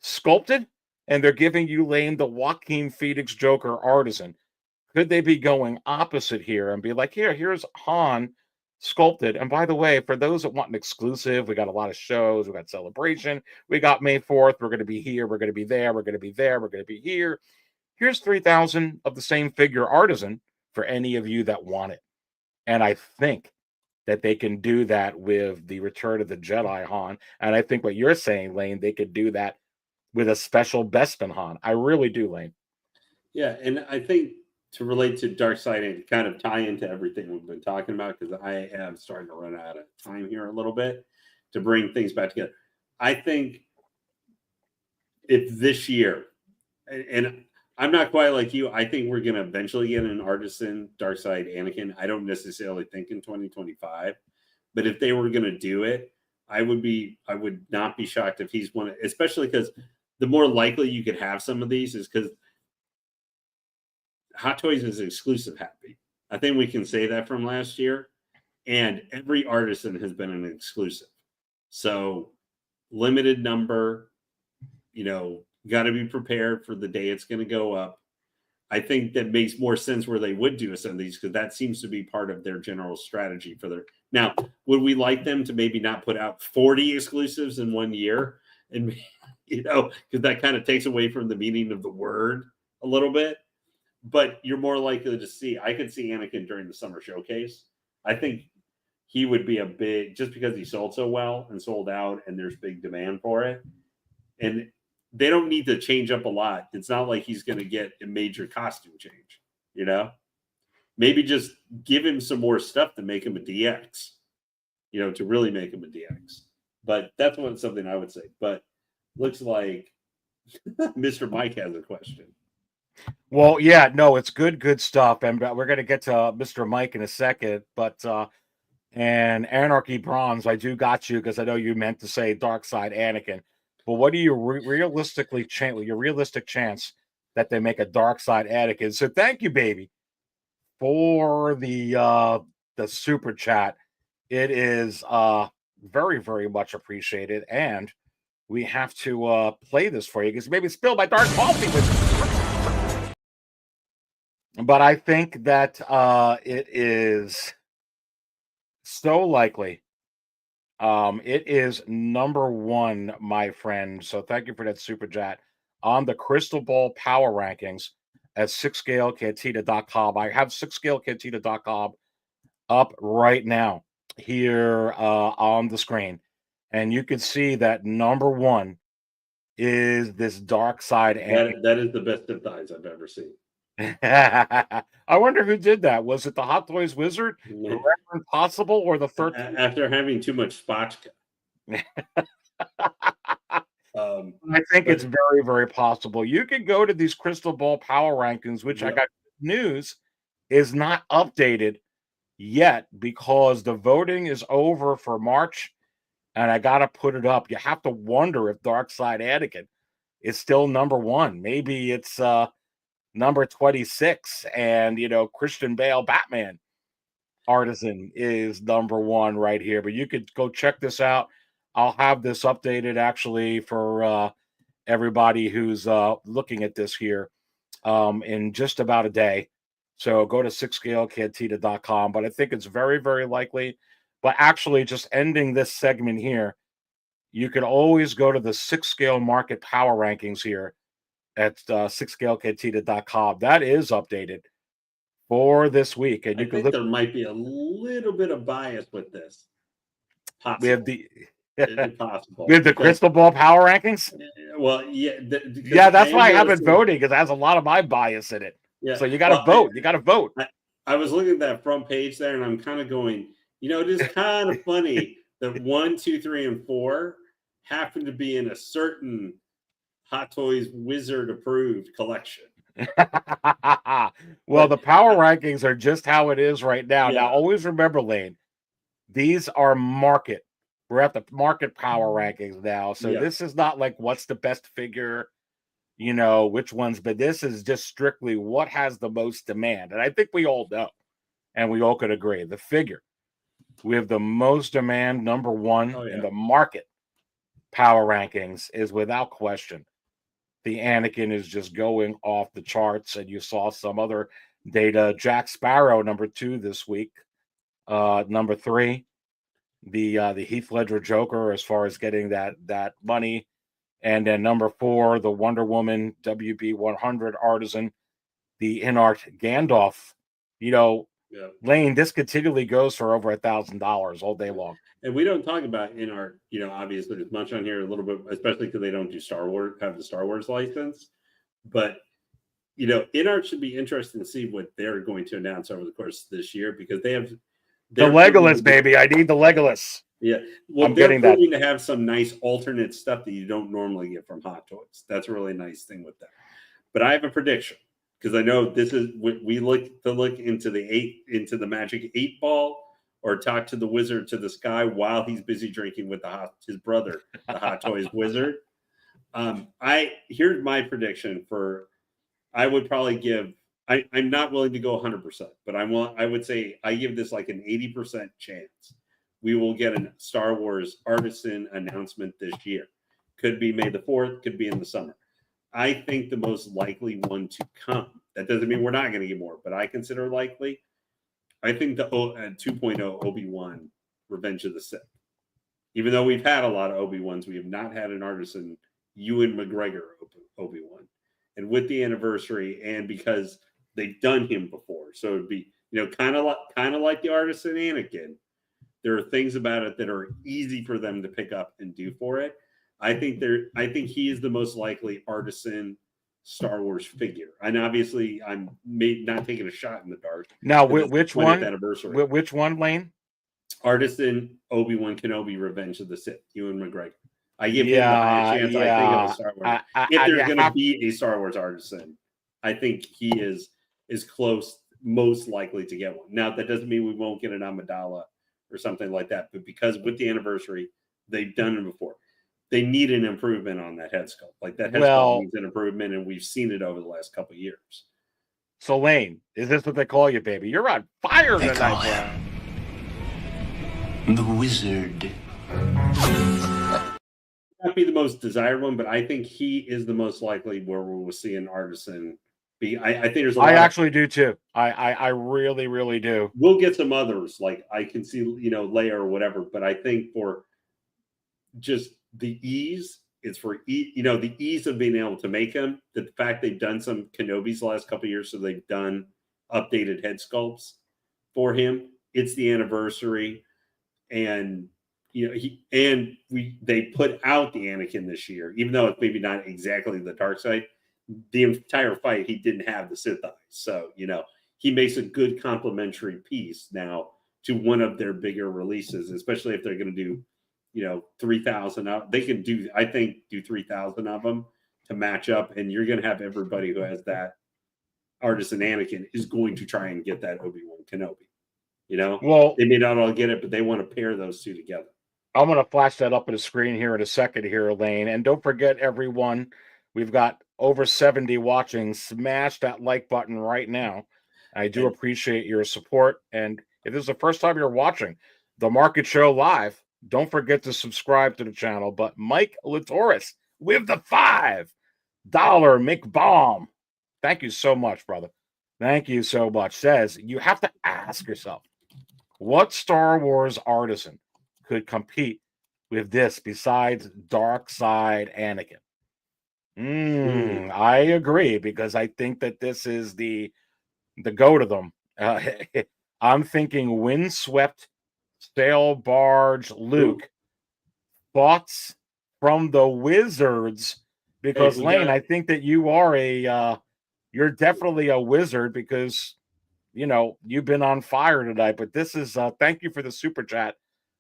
sculpted, and they're giving you, Lane, the Joaquin Phoenix Joker Artisan. Could they be going opposite here and be like, here's Han sculpted? And by the way, for those that want an exclusive, we got a lot of shows. We got Celebration. We got May 4th. We're going to be here. We're going to be there. We're going to be there. We're going to be here. Here's 3,000 of the same figure Artisan for any of you that want it. And I think that they can do that with the Return of the Jedi Han. And I think what you're saying, Lane, they could do that with a special Bespin Han. I really do, Lane. Yeah, and I think to relate to Dark Side and kind of tie into everything we've been talking about, because I am starting to run out of time here a little bit to bring things back together. I think if this year, and I'm not quite like you, I think we're going to eventually get an Artisan Dark Side Anakin. I don't necessarily think in 2025, but if they were going to do it, I would not be shocked if he's one, especially because the more likely you could have some of these is because Hot Toys is exclusive happy. I think we can say that from last year. And every Artisan has been an exclusive. So limited number, got to be prepared for the day it's going to go up. I think that makes more sense where they would do some of these because that seems to be part of their general strategy for their. Now, would we like them to maybe not put out 40 exclusives in 1 year? And, because that kind of takes away from the meaning of the word a little bit. But you're more likely to see, I could see Anakin during the summer showcase. I think he would be a big, just because he sold so well and sold out and there's big demand for it. And they don't need to change up a lot. It's not like he's going to get a major costume change, Maybe just give him some more stuff to make him a DX, to really make him a DX. But that's something I would say. But looks like Mr. Mike has a question. Well, yeah, no, it's good stuff, and we're gonna get to Mr. Mike in a second, but and Anarchy Bronze, I do got you because I know you meant to say Dark Side Anakin, but what do you your realistic chance that they make a Dark Side Anakin? So thank you, baby, for the super chat. It is very, very much appreciated, and we have to play this for you because maybe spilled my dark coffee with. But I think that it is so likely. It is number one, my friend. So thank you for that super chat on the Crystal Ball Power Rankings at 6scalecantina.com. I have 6scalecantina.com up right now here on the screen. And you can see that number one is this Dark Side. That is the best of thighs I've ever seen. I wonder who did that. Was it the Hot Toys Wizard, Yeah. Reverend Possible, or the 13th? After having too much spotchka. I think it's very, very possible. You can go to these Crystal Ball Power Rankings, which I got news is not updated yet because the voting is over for March, and I got to put it up. You have to wonder if Dark Side Anakin is still number one. Maybe it's number 26, and Christian Bale Batman Artisan is number one right here. But you could go check this out. I'll have this updated actually for everybody who's looking at this here in just about a day. So go to 6scalecantina.com. But I think it's very, very likely. But actually, just ending this segment here, you could always go to the 6scale market power rankings here at 6scalecantina.com. That is updated for this week. And I you can think look. there might be a little bit of bias with this. Possible. We have the possible. with the Crystal Ball Power Rankings. Well, yeah, yeah, that's why I haven't voted because it has a lot of my bias in it. Yeah. So you got to vote. You got to vote. I was looking at that front page there, and I'm kind of going, it is kind of funny that 1, 2, 3, and 4 happen to be in a certain Hot Toys Wizard approved collection. Well, the power rankings are just how it is right now. Yeah. Now, always remember, Lane, these are market. We're at the market power rankings now. So this is not like what's the best figure, which ones, but this is just strictly what has the most demand. And I think we all know, and we all could agree, the figure we have the most demand, number one in the market power rankings is without question. The Anakin is just going off the charts, and you saw some other data. Jack Sparrow, number 2 this week. Number 3, the Heath Ledger Joker, as far as getting that money, and then number 4, the Wonder Woman WB 100 Artisan, the Inart Gandalf. Lane, this continually goes for over $1,000 all day long. And we don't talk about Inart, obviously as much on here a little bit, especially because they don't do have the Star Wars license. But, Inart should be interesting to see what they're going to announce over the course of this year because they have the Legolas, baby. I need the Legolas. Yeah. Well, I'm getting that. to have some nice alternate stuff that you don't normally get from Hot Toys. That's a really nice thing with that. But I have a prediction because I know this is we look into the magic 8 ball or talk to the wizard to the sky while he's busy drinking with his brother, the Hot Toys Wizard. Here's my prediction for. I would probably give. I'm not willing to go 100%, but I would say I give this like an 80% chance. We will get a Star Wars Artisan announcement this year. Could be May the 4th. Could be in the summer. I think the most likely one to come. That doesn't mean we're not going to get more, but I consider likely. I think the 2.0 Obi-Wan Revenge of the Sith. Even though we've had a lot of Obi-Wans, we have not had an Artisan Ewan McGregor Obi-Wan. And with the anniversary, and because they've done him before, so it'd be kind of like the Artisan Anakin. There are things about it that are easy for them to pick up and do for it. I think he is the most likely Artisan Star Wars figure. And obviously, I'm not taking a shot in the dark. Now, which one? Anniversary. Which one, Lane? Artisan Obi-Wan Kenobi Revenge of the Sith, Ewan McGregor. I give him the highest chance. I think of a yeah. Star Wars. If You there's going to have be a Star Wars artisan, I think he is close, most likely to get one. Now that doesn't mean we won't get an Amidala or something like that, but because with the anniversary, they've done it before. They need an improvement on that head sculpt. Like that head sculpt needs an improvement, and we've seen it over the last couple of years. So Lane, is this what they call you, baby? You're on fire They call tonight, him the Wizard. Not be the most desired one, but I think he is the most likely where we will see an artisan be. I think there's a lot. I actually do too. I really, really do. We'll get some others, like I can see, Leia or whatever, but I think for just the ease, it's for the ease of being able to make them. The fact they've done some Kenobis the last couple of years, so they've done updated head sculpts for him. It's the anniversary, and they put out the Anakin this year, even though it's maybe not exactly the dark side. The entire fight, he didn't have the Sith eyes, so he makes a good complementary piece now to one of their bigger releases, especially if they're going to do 3,000 out. They can do 3,000 of them to match up, and you're going to have everybody who has that artisan Anakin is going to try and get that Obi-Wan Kenobi. Well, they may not all get it, but they want to pair those two together. I'm going to flash that up on the screen here in a second here, Elaine. And don't forget, everyone, we've got over 70 watching. Smash that like button right now. I do appreciate your support. And if this is the first time you're watching the Market Show live, don't forget to subscribe to the channel. But Mike Latoris with the $5 McBomb. Thank you so much, brother. Thank you so much. Says you have to ask yourself, what Star Wars artisan could compete with this besides Dark Side Anakin? I agree, because I think that this is the go to them. I'm thinking windswept sail barge Luke. Thoughts from the Wizards? Because Lane, I think that you are you're definitely a wizard, because you've been on fire tonight. But this is thank you for the super chat,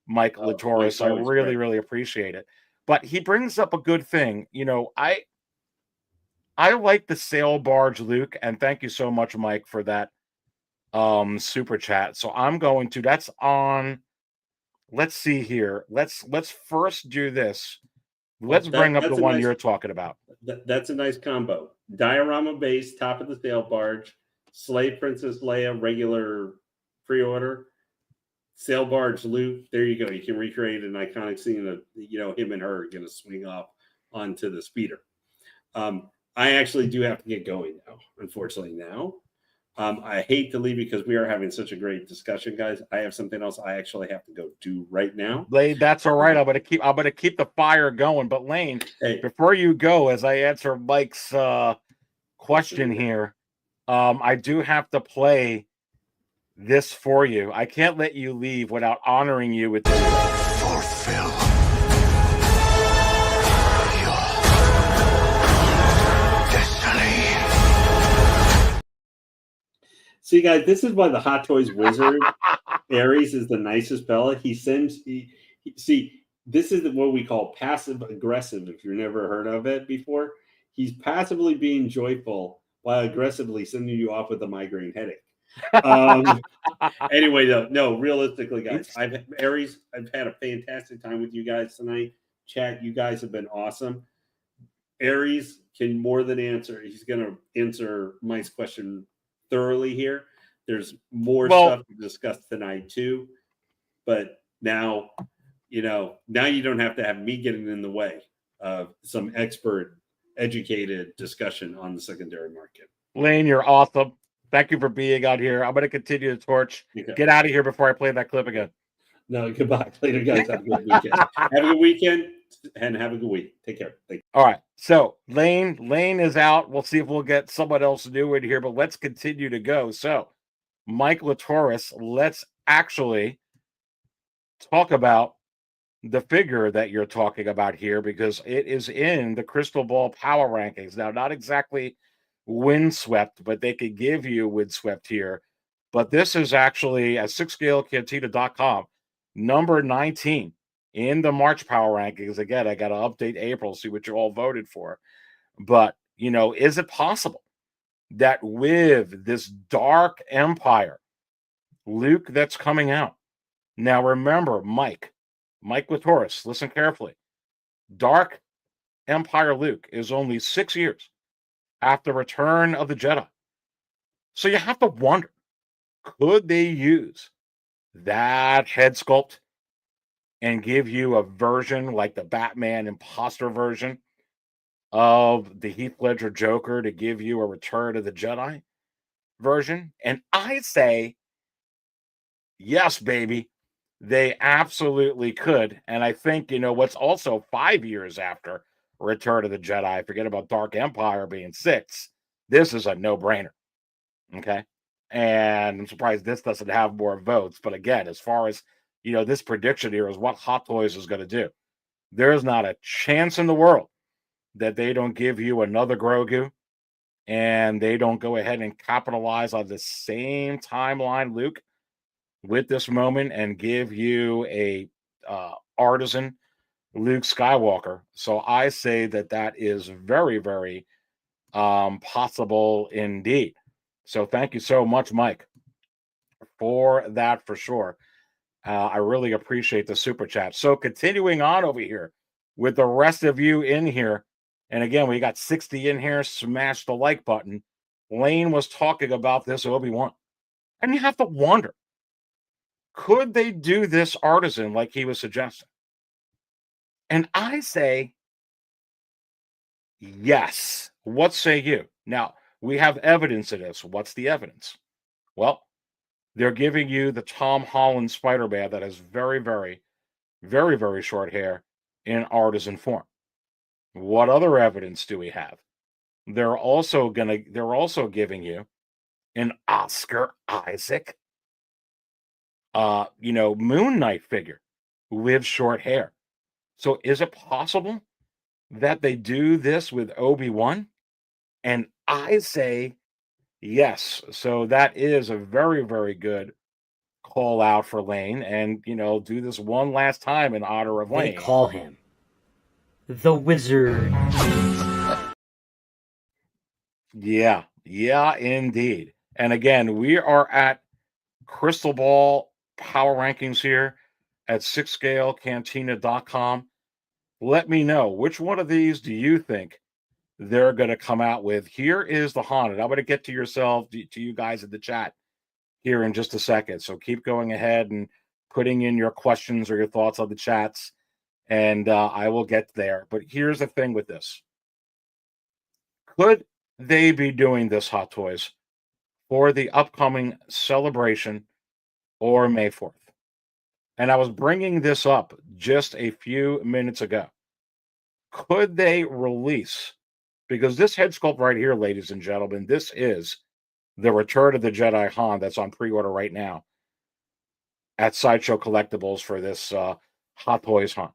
Mike Latoris. I really, really appreciate it. But he brings up a good thing. I like the sail barge Luke, and thank you so much, Mike, for that super chat. So I'm going to, that's on, let's see here. Let's first do this. Let's bring up the one you're talking about. That's a nice combo. Diorama base, top of the sail barge, Slave Princess Leia, regular pre-order, sail barge Luke. There you go. You can recreate an iconic scene of him and her going to swing off onto the speeder. I actually do have to get going now, unfortunately now. I hate to leave because we are having such a great discussion, guys. I have something else I actually have to go do right now. Lane, that's all right. I'm gonna keep the fire going. But Lane, before you go, as I answer Mike's question here, I do have to play this for you. I can't let you leave without honoring you with this. Fulfill your destiny. See, guys, this is why the Hot Toys Wizard Aries is the nicest fella. See, this is what we call passive aggressive. If you've never heard of it before, he's passively being joyful while aggressively sending you off with a migraine headache. Anyway, no, realistically, guys, Aries, I've had a fantastic time with you guys tonight. Chat, you guys have been awesome. Aries can more than answer. He's going to answer Mike's question thoroughly here. There's more stuff to discuss tonight too, but now you don't have to have me getting in the way of some expert, educated discussion on the secondary market. Lane, you're awesome. Thank you for being out here. I'm going to continue the torch. Okay. Get out of here before I play that clip again. No, goodbye. Later, guys. Have a good weekend. Have a good weekend and have a good week. Take care. Thank you. All right. So Lane is out. We'll see if we'll get someone else new in here, but let's continue to go. So Mike Latoris, let's actually talk about the figure that you're talking about here, because it is in the Crystal Ball Power Rankings. Now, not exactly windswept, but they could give you windswept here. But this is actually at 6scalecantina.com, number 19. in the March power rankings. Again, I got to update April, see what you all voted for. But, is it possible that with this Dark Empire Luke that's coming out? Now, remember, Mike with Horus, listen carefully. Dark Empire Luke is only 6 years after Return of the Jedi. So you have to wonder, could they use that head sculpt and give you a version like the Batman imposter version of the Heath Ledger Joker to give you a Return of the Jedi version? And I say, yes, baby, they absolutely could. And I think, what's also 5 years after Return of the Jedi, forget about Dark Empire being 6, this is a no-brainer. Okay. And I'm surprised this doesn't have more votes. But again, as far as, this prediction here is what Hot Toys is going to do. There's not a chance in the world that they don't give you another Grogu and they don't go ahead and capitalize on the same timeline, Luke, with this moment and give you a artisan Luke Skywalker. So I say that is very, very possible indeed. So thank you so much, Mike, for that for sure. I really appreciate the super chat. So continuing on over here with the rest of you in here. And again, we got 60 in here. Smash the like button. Lane was talking about this Obi-Wan. And you have to wonder, could they do this artisan like he was suggesting? And I say, yes. What say you? Now, we have evidence of this. What's the evidence? Well, they're giving you the Tom Holland Spider-Man that has very, very, very, very short hair in artisan form. What other evidence do we have? They're also giving you an Oscar Isaac, Moon Knight figure with short hair. So is it possible that they do this with Obi-Wan? And I say yes. So that is a very, very good call out for Lane. And, do this one last time in honor of Lane. They call him the Wizard. Yeah, indeed. And again, we are at Crystal Ball Power Rankings here at 6scalecantina.com. Let me know, which one of these do you think they're going to come out with? Here is the Haunted. I'm going to get to you guys in the chat here in just a second. So keep going ahead and putting in your questions or your thoughts on the chats, and I will get there. But here's the thing with this. Could they be doing this, Hot Toys, for the upcoming celebration or May 4th? And I was bringing this up just a few minutes ago. Could they release, because this head sculpt right here, ladies and gentlemen, this is the Return of the Jedi Han that's on pre-order right now at Sideshow Collectibles for this Hot Toys Han.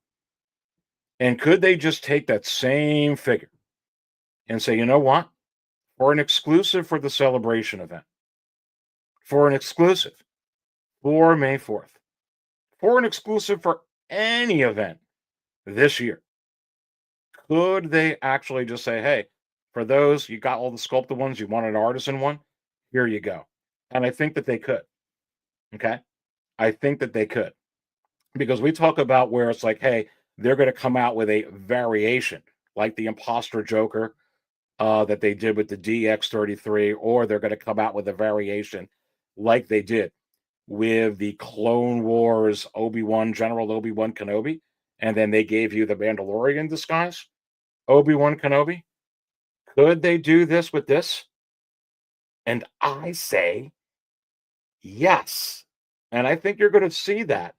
And could they just take that same figure and say, you know what? For an exclusive for the celebration event, for an exclusive for May 4th, for an exclusive for any event this year, could they actually just say, hey, for those, you got all the sculpted ones, you want an artisan one, here you go. And I think that they could. Okay? I think that they could. Because we talk about where it's like, hey, they're going to come out with a variation, like the Imposter Joker that they did with the DX33, or they're going to come out with a variation like they did with the Clone Wars General Obi-Wan Kenobi, and then they gave you the Mandalorian disguise, Obi-Wan Kenobi. Could they do this with this? And I say yes. And I think you're going to see that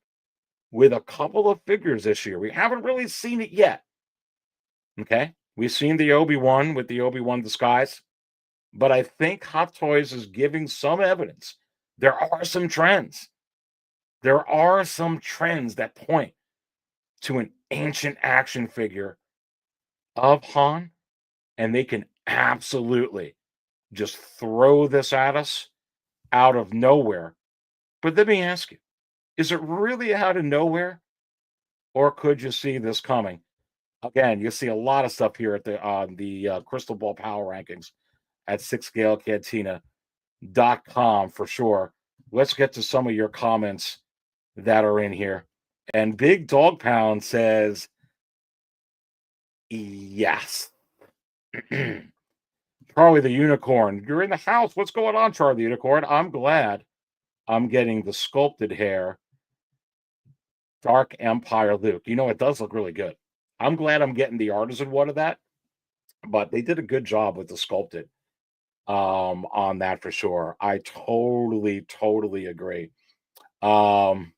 with a couple of figures this year. We haven't really seen it yet. Okay? We've seen the Obi-Wan with the Obi-Wan disguise, but I think Hot Toys is giving some evidence. There are some trends. There are some trends that point to an ancient action figure of Han, and they can absolutely just throw this at us out of nowhere. But let me ask you, is it really out of nowhere or could you see this coming? Again, you see a lot of stuff here at the Crystal Ball Power Rankings at sixscalecantina.com for sure. Let's get to some of your comments that are in here. And Big Dog Pound says, yes. Charlie the Unicorn, you're in the house. What's going on, Charlie the Unicorn? I'm glad I'm getting the sculpted hair Dark Empire Luke. You know, it does look really good. I'm glad I'm getting the Artisan one of that, but they did a good job with the sculpted on that for sure. I totally agree. And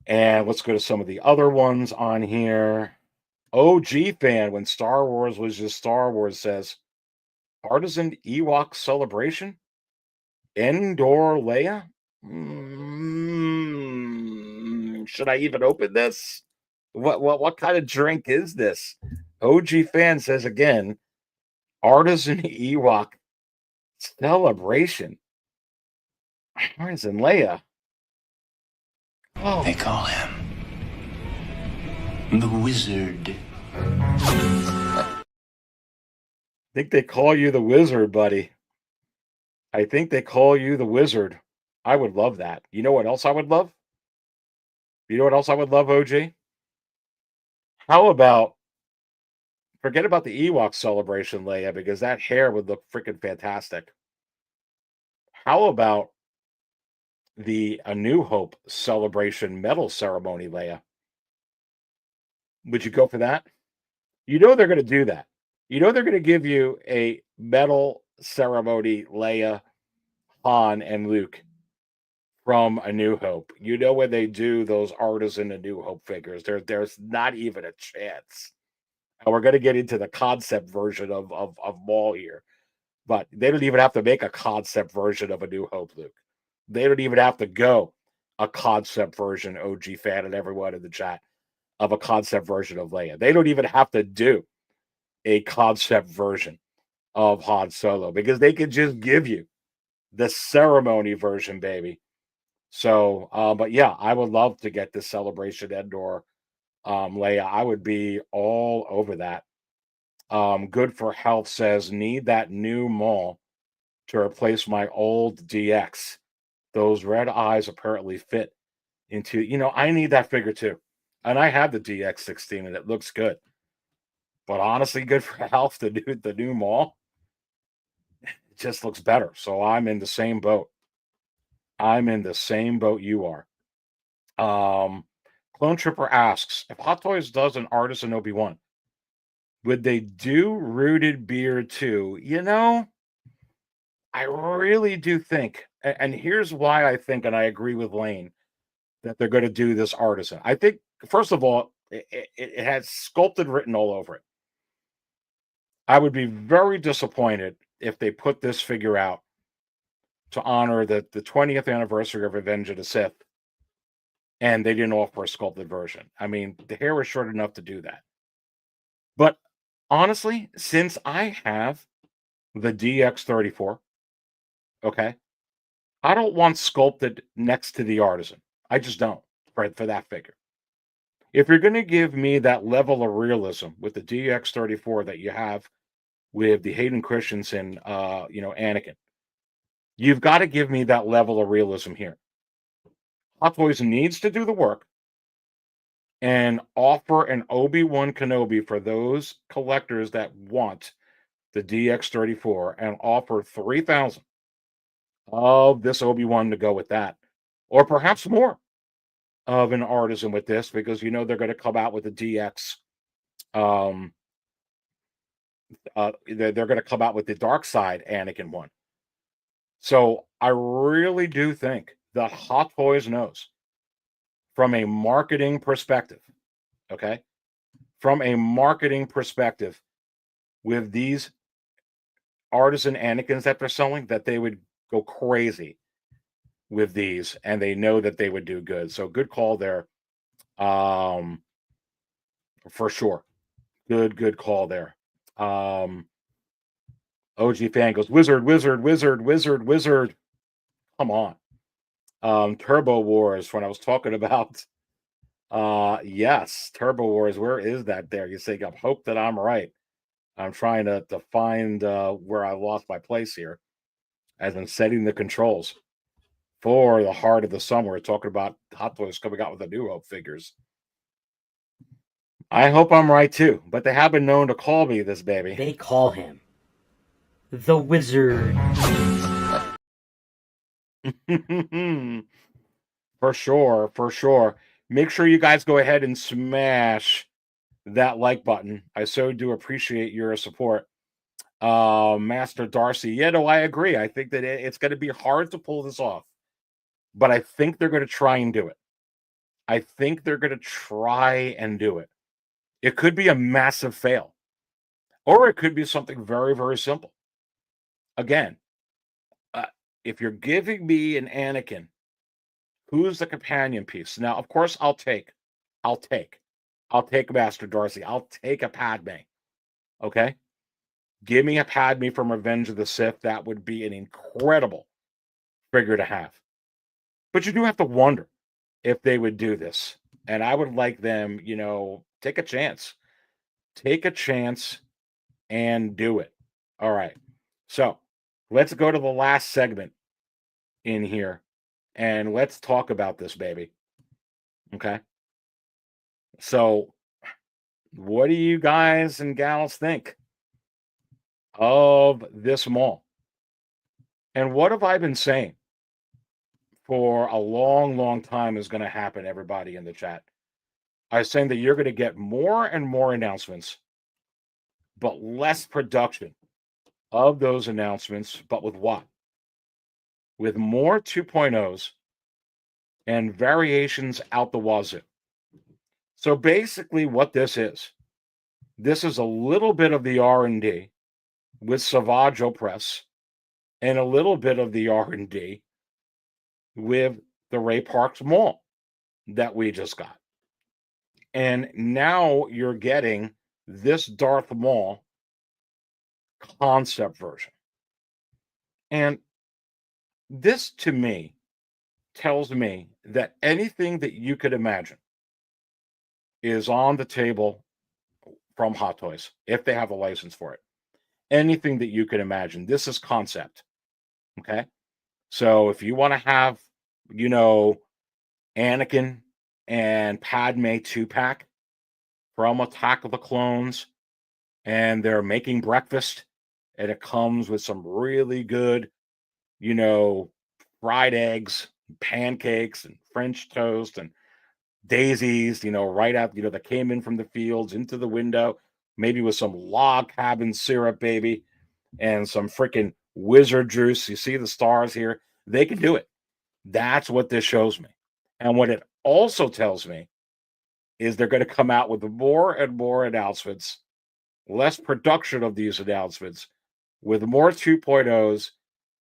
let's go to some of the other ones on here. OG fan, when Star Wars was just Star Wars, says Artisan Ewok Celebration, Endor Leia. Should I even open this? What kind of drink is this? OG fan says again, Artisan Ewok Celebration. Artisan Leia. Oh, They call him the Wizard. I think they call you the Wizard, buddy. I think they call you the Wizard. I would love that. You know what else I would love? You know what else I would love, OG? How about forget about the Ewok celebration, Leia, because that hair would look freaking fantastic. How about the A New Hope celebration medal ceremony, Leia? Would you go for that? You know they're going to do that. You know they're going to give you a medal ceremony, Leia, Han, and Luke from A New Hope. You know when they do those Artisan A New Hope figures, there's not even a chance. And we're going to get into the concept version of Maul here. But they don't even have to make a concept version of A New Hope, Luke. They don't even have to go a concept version, OG fan and everyone in the chat, of a concept version of Leia. They don't even have to do a concept version of Han Solo because they could just give you the ceremony version, baby. So, but yeah, I would love to get this celebration Endor Leia. I would be all over that. Good for Health says, need that new Maul to replace my old DX. Those red eyes apparently fit into, I need that figure too. And I have the DX16 and it looks good. But honestly, Good for Health, the new Maul, it just looks better. So I'm in the same boat. I'm in the same boat you are. Clone Tripper asks, if Hot Toys does an Artisan Obi-Wan, would they do Rooted Beer too? I really do think, and here's why I think, and I agree with Lane, that they're going to do this Artisan. I think, first of all, it has sculpted written all over it. I would be very disappointed if they put this figure out to honor the 20th anniversary of Revenge of the Sith, and they didn't offer a sculpted version. I mean, the hair is short enough to do that. But honestly, since I have the DX34, okay, I don't want sculpted next to the Artisan. I just don't for that figure. If you're going to give me that level of realism with the DX34 that you have with the Hayden Christensen, Anakin, you've got to give me that level of realism here. Hot Toys needs to do the work and offer an Obi-Wan Kenobi for those collectors that want the DX34 and offer 3,000 of this Obi-Wan to go with that, or perhaps more of an Artisan with this, because they're going to come out with the DX. They're going to come out with the dark side Anakin one. So I really do think that Hot Toys knows from a marketing perspective, okay? From a marketing perspective, with these Artisan Anakins that they're selling, that they would go crazy with these, and they know that they would do good. So good call there, for sure. Good call there. OG fan goes, Wizard. Come on. Turbo Wars, when I was talking about Yes, Turbo Wars. Where is that there? You say, I hope that I'm right. I'm trying to find where I lost my place here, as in setting the controls for the heart of the summer. We're talking about Hot Toys coming out with the New Hope figures. I hope I'm right too, but they have been known to call me this baby. They call him the Wizard. For sure, for sure. Make sure you guys go ahead and smash that like button. I so do appreciate your support. Master Darcy. Yeah, no, I agree. I think that it's going to be hard to pull this off, but I think they're going to try and do it. I think they're going to try and do it. It could be a massive fail, or it could be something very, very simple. Again, if you're giving me an Anakin, who's the companion piece? Now, of course, I'll take Master Darcy. I'll take a Padme. Okay, give me a Padme from Revenge of the Sith. That would be an incredible figure to have. But you do have to wonder if they would do this. And I would like them, take a chance. Take a chance and do it. All right. So let's go to the last segment in here and let's talk about this baby. Okay. So, what do you guys and gals think of this mall? And what have I been saying for a long, long time is going to happen, everybody in the chat? I was saying that you're going to get more and more announcements, but less production of those announcements. But with what? With more 2.0s and variations out the wazoo. So basically what this is a little bit of the R&D with Savage Opress and a little bit of the R&D with the Ray Parks Mall that we just got. And now you're getting this Darth Maul concept version. And this, to me, tells me that anything that you could imagine is on the table from Hot Toys, if they have a license for it. Anything that you could imagine. This is concept. Okay? So if you want to have, Anakin and Padme 2-pack from Attack of the Clones, and they're making breakfast, and it comes with some really good, fried eggs, pancakes, and French toast, and daisies, right out, that came in from the fields into the window, maybe with some log cabin syrup, baby, and some freaking wizard juice. You see the stars here? They can do it. That's what this shows me. And what it also tells me is they're going to come out with more and more announcements, less production of these announcements, with more 2.0s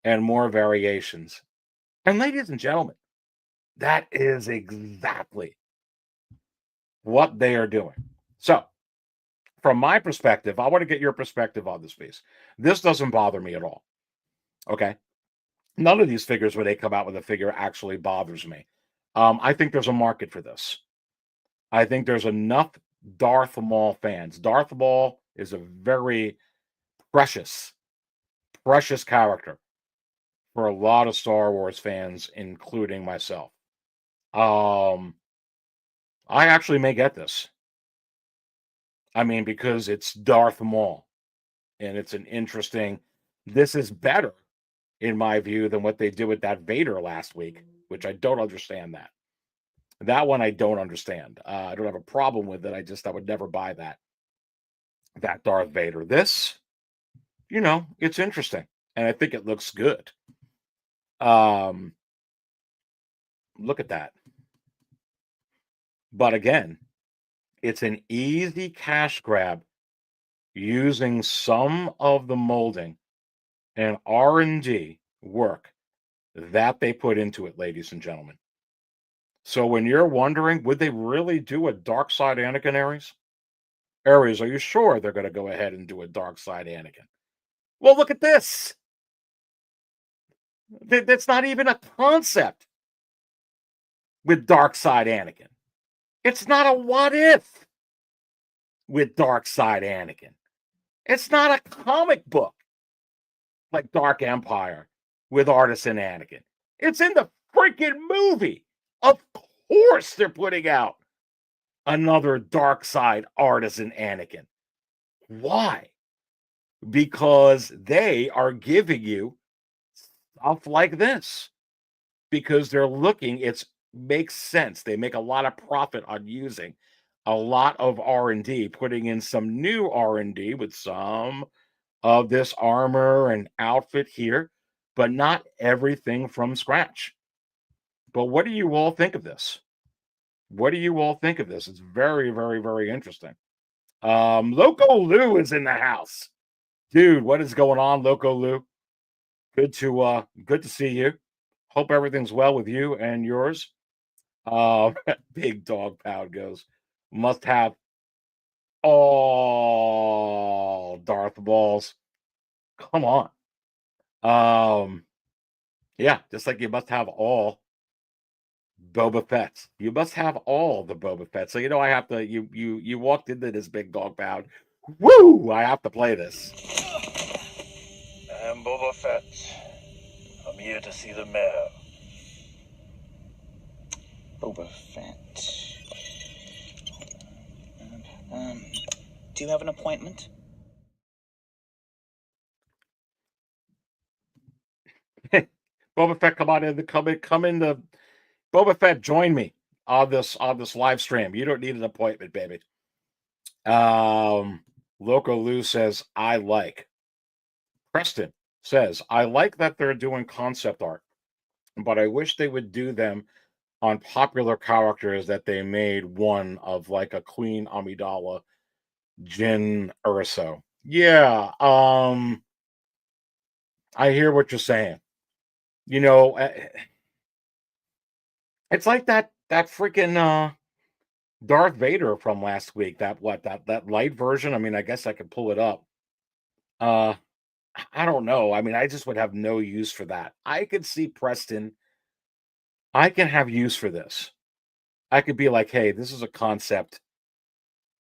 and more variations. And ladies and gentlemen, that is exactly what they are doing. So, from my perspective, I want to get your perspective on this piece. This doesn't bother me at all. Okay? None of these figures, when they come out with a figure, actually bothers me. I think there's a market for this. I think there's enough Darth Maul fans. Darth Maul is a very precious character for a lot of Star Wars fans, including myself. I actually may get this. I mean, because it's Darth Maul, and it's an interesting. This is better, in my view, than what they did with that Vader last week, which I don't understand that. That one I don't understand. I don't have a problem with it. I would never buy that Darth Vader. This, it's interesting, and I think it looks good. Look at that. But again, it's an easy cash grab using some of the molding and R&D work that they put into it, ladies and gentlemen. So when you're wondering, would they really do a Dark Side Anakin, Aries? Aries, are you sure they're going to go ahead and do a Dark Side Anakin? Well, look at this. That's not even a concept with Dark Side Anakin. It's not a what if with Dark Side Anakin. It's not a comic book like Dark Empire with Artisan Anakin. It's in the freaking movie. Of course they're putting out another Dark Side Artisan Anakin. Why? Because they are giving you stuff like this. Because they're looking, it makes sense. They make a lot of profit on using a lot of R&D, putting in some new R&D with some of this armor and outfit here, but not everything from scratch. But what do you all think of this? What do you all think of this? It's very, very, very interesting. Loco Lou is in the house. Dude, what is going on, Loco Lou? Good to see you. Hope everything's well with you and yours. Big Dog Pound goes, must have all Darth Balls. Come on. Yeah, just like you must have all Boba Fett. You must have all the Boba Fett. So I have to. You walked into this Big Dog Pound. Woo! I have to play this. I'm Boba Fett. I'm here to see the mayor. Boba Fett. Do you have an appointment? Boba Fett, come on in. Come in. The Boba Fett, join me on this live stream. You don't need an appointment, baby. Loco Lou says, I like. Preston says, I like that they're doing concept art, but I wish they would do them on popular characters that they made one of, like a Queen Amidala, Jyn Erso. Yeah, I hear what you're saying. It's like that freaking Darth Vader from last week. That light version. I mean, I guess I could pull it up. I don't know. I mean, I just would have no use for that. I could see Preston. I can have use for this. I could be like, hey, this is a concept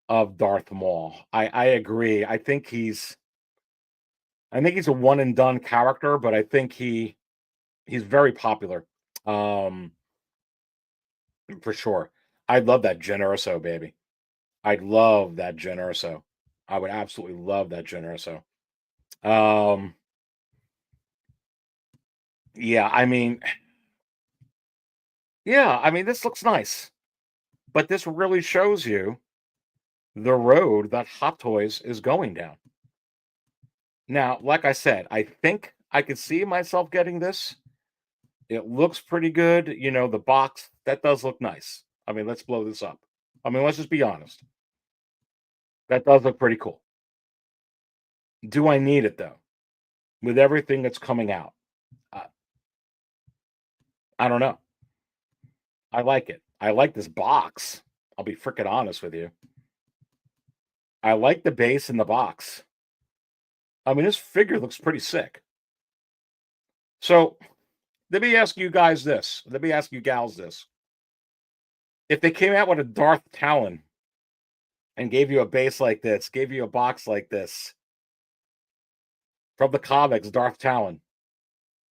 of Darth Maul. I agree. I think he's a one and done character, but I think he's very popular. For sure. I'd love that Jyn Erso, baby. I'd love that Jyn Erso. I would absolutely love that Jyn Erso. Yeah, I mean, this looks nice, but this really shows you the road that Hot Toys is going down. Now, like I said, I think I could see myself getting this. It looks pretty good. The box, that does look nice. I mean, let's blow this up. I mean, let's just be honest. That does look pretty cool. Do I need it, though? With everything that's coming out? I don't know. I like it. I like this box. I'll be freaking honest with you. I like the base in the box. I mean, this figure looks pretty sick. So, let me ask you guys this. Let me ask you gals this. If they came out with a Darth Talon and gave you a base like this, gave you a box like this from the comics, Darth Talon,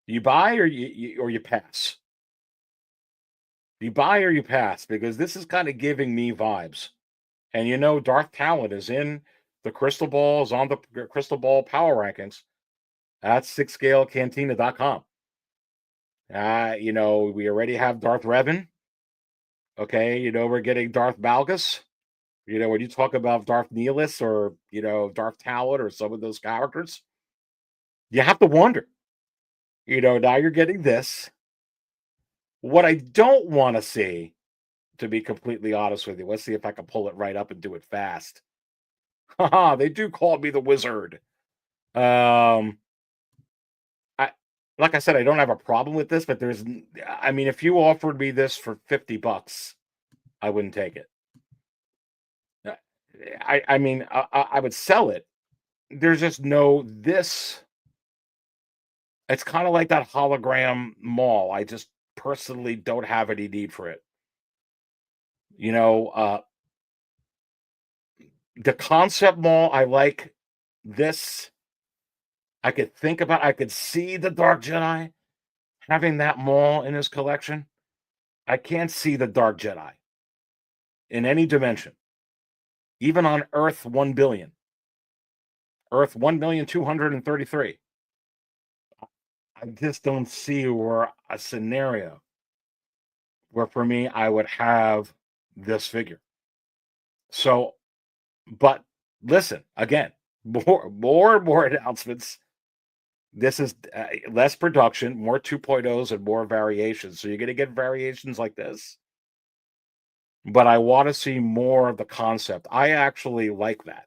do you buy or you pass? Do you buy or you pass? Because this is kind of giving me vibes. And Darth Talon is in the Crystal Ball, is on the Crystal Ball Power Rankings at 6scalecantina.com. We already have Darth Revan. Okay, we're getting Darth Malgus. When you talk about Darth Nihilus or, Darth Talon or some of those characters, you have to wonder. Now you're getting this. What I don't want to see, to be completely honest with you, let's see if I can pull it right up and do it fast. Haha, they do call me the wizard. Like I said, I don't have a problem with this, but if you offered me this for $50, I wouldn't take it. I would sell it. There's just this. It's kind of like that hologram Maul. I just personally don't have any need for it. You know, the concept mall, I like this. I could see the Dark Jedi having that mall in his collection. I can't see the Dark Jedi in any dimension, even on Earth 1 billion, Earth 1,233,000. I just don't see where a scenario where for me I would have this figure. So, but listen, again, more and more announcements. This is less production, more 2.0s and more variations. So you're going to get variations like this. But I want to see more of the concept. I actually like that.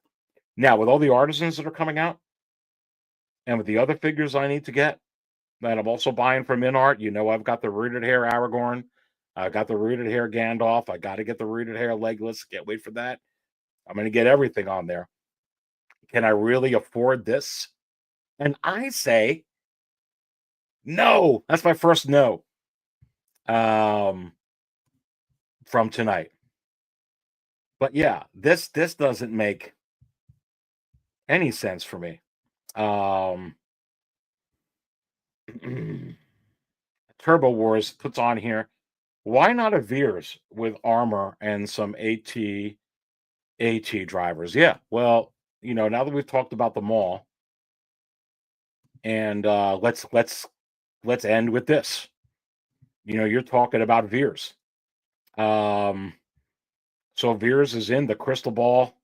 Now, with all the artisans that are coming out and with the other figures I need to get that I'm also buying from InArt, you know, I've got the rooted hair Aragorn. I got the rooted hair Gandalf. I got to get the rooted hair Legolas. Can't wait for that. I'm going to get everything on there. Can I really afford this? And I say, no. That's my first no from tonight. But yeah, this doesn't make any sense for me. Turbo Wars puts on here, why not a Veers with armor and some AT drivers? Yeah, well, you know, now that we've talked about the mall, and let's end with this. You know, you're talking about Veers. So Veers is in the Crystal Ball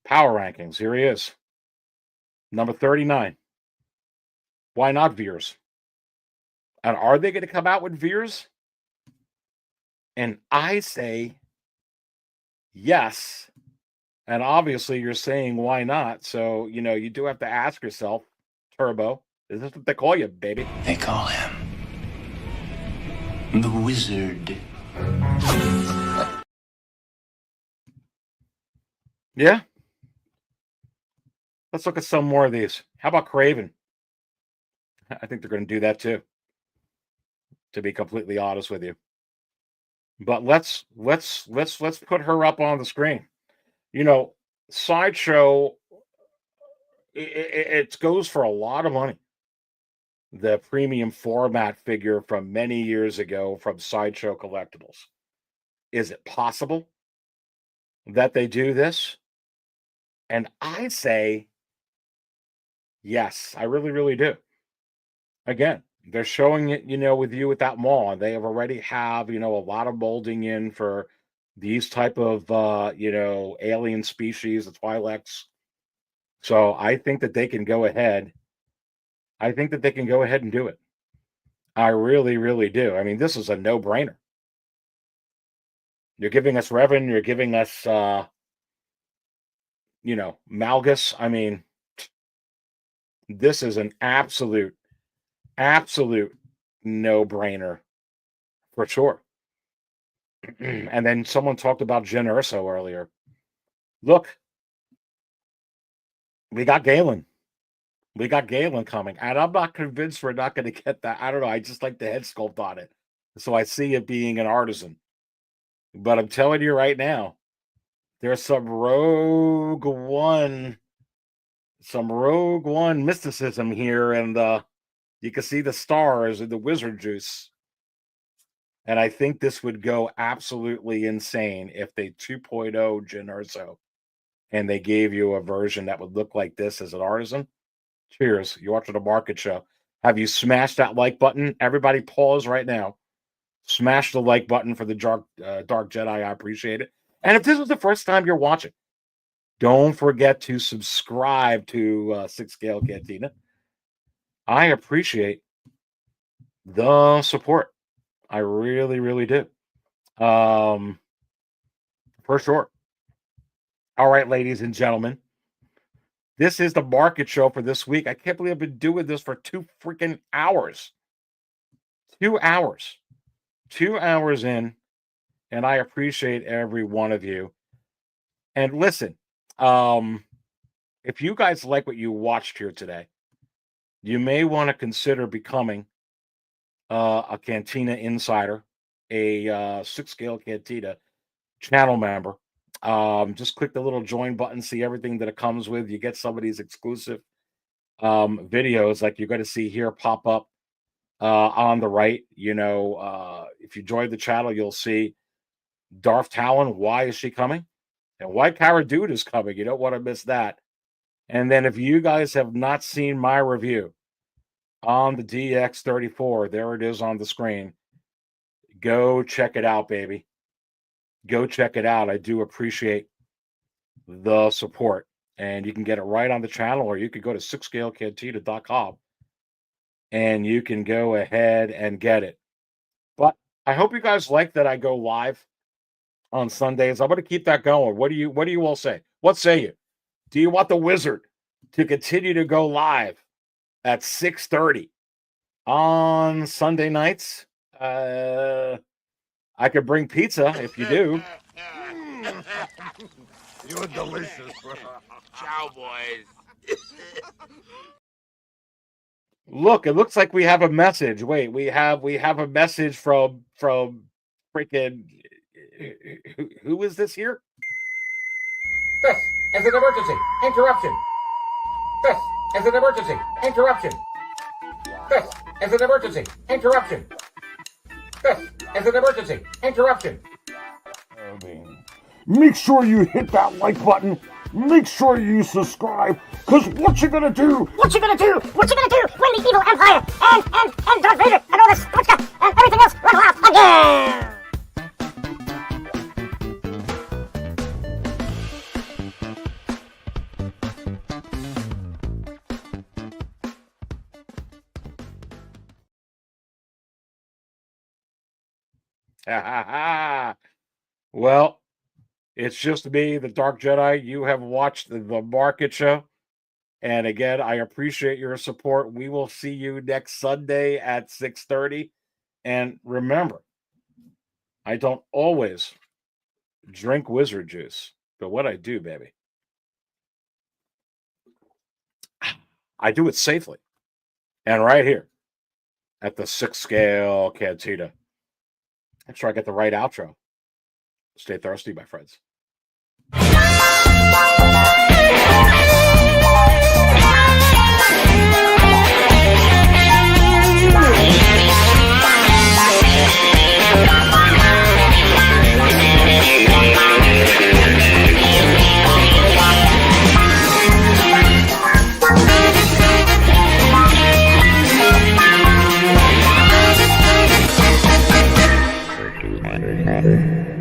power rankings. Here he is, number 39. Why not Veers? And are they going to come out with Veers? And I say yes. And obviously you're saying why not? So, you know, you do have to ask yourself, Turbo, is this what they call you, baby? They call him the Wizard. Yeah. Let's look at some more of these. How about Craven? I think they're going to do that too, to be completely honest with you. But let's put her up on the screen. You know, Sideshow, it goes for a lot of money. The premium format figure from many years ago from Sideshow Collectibles. Is it possible that they do this? And I say yes, I really, really do. Again, they're showing it, you know, with you at that mall, and they have already have, you know, a lot of molding in for these type of you know, alien species, the Twi'leks. So I think that they can go ahead. I think that they can go ahead and do it. I really, really do. I mean, this is a no-brainer. You're giving us Revan, you're giving us you know, Malgus. I mean, this is an absolute no-brainer for sure. And then someone talked about Jyn Erso earlier. Look, we got Galen. We got Galen coming. And I'm not convinced we're not going to get that. I don't know. I just like the head sculpt on it. So I see it being an artisan. But I'm telling you right now, there's some Rogue One mysticism here. And you can see the stars and the wizard juice. And I think this would go absolutely insane if they 2.0 Jyn Erso and they gave you a version that would look like this as an artisan. Cheers. You're watching the market show. Have you smashed that like button? Everybody pause right now. Smash the like button for the Dark Jedi. I appreciate it. And if this was the first time you're watching, don't forget to subscribe to 6 Scale Cantina. I appreciate the support. I really, really do. For sure. All right, ladies and gentlemen. This is the market show for this week. I can't believe I've been doing this for 2 freaking hours. 2 hours. 2 hours in, and I appreciate every one of you. And listen, if you guys like what you watched here today, you may want to consider becoming a Cantina Insider, a 6 Scale Cantina. channel member, just click the little join button, see everything that it comes with. You get some of these exclusive videos like you're going to see here pop up on the right. If you join the channel, you'll see Darth Talon. Why is she coming? And why Cara Dude is coming. You don't want to miss that. And then if you guys have not seen my review on the DX34, there it is on the screen. Go check it out, baby. Go check it out. I do appreciate the support. And you can get it right on the channel, or you could go to sixscalecantina.com and you can go ahead and get it. But I hope you guys like that I go live on Sundays. I'm going to keep that going. What do you all say? What say you? Do you want the Wizard to continue to go live at 6:30 on Sunday nights? I could bring pizza if you do. You're delicious. Ciao, boys. Look, it looks like we have a message. Wait, we have a message from freaking who is this here? This is an emergency. Interruption. This is an emergency. Interruption. This is an emergency. Interruption. This is an emergency. Interruption. Make sure you hit that like button. Make sure you subscribe. Cause what you gonna do? What you gonna do when the evil empire and Darth Vader and all this stuff and everything else run off again? Well, it's just me, the Dark Jedi. You have watched the Market Show. And again, I appreciate your support. We will see you next Sunday at 6:30. And remember, I don't always drink wizard juice, but what I do, baby, I do it safely. And right here at the 6 Scale Cantina. Make sure I get the right outro. Stay thirsty, my friends. Hey.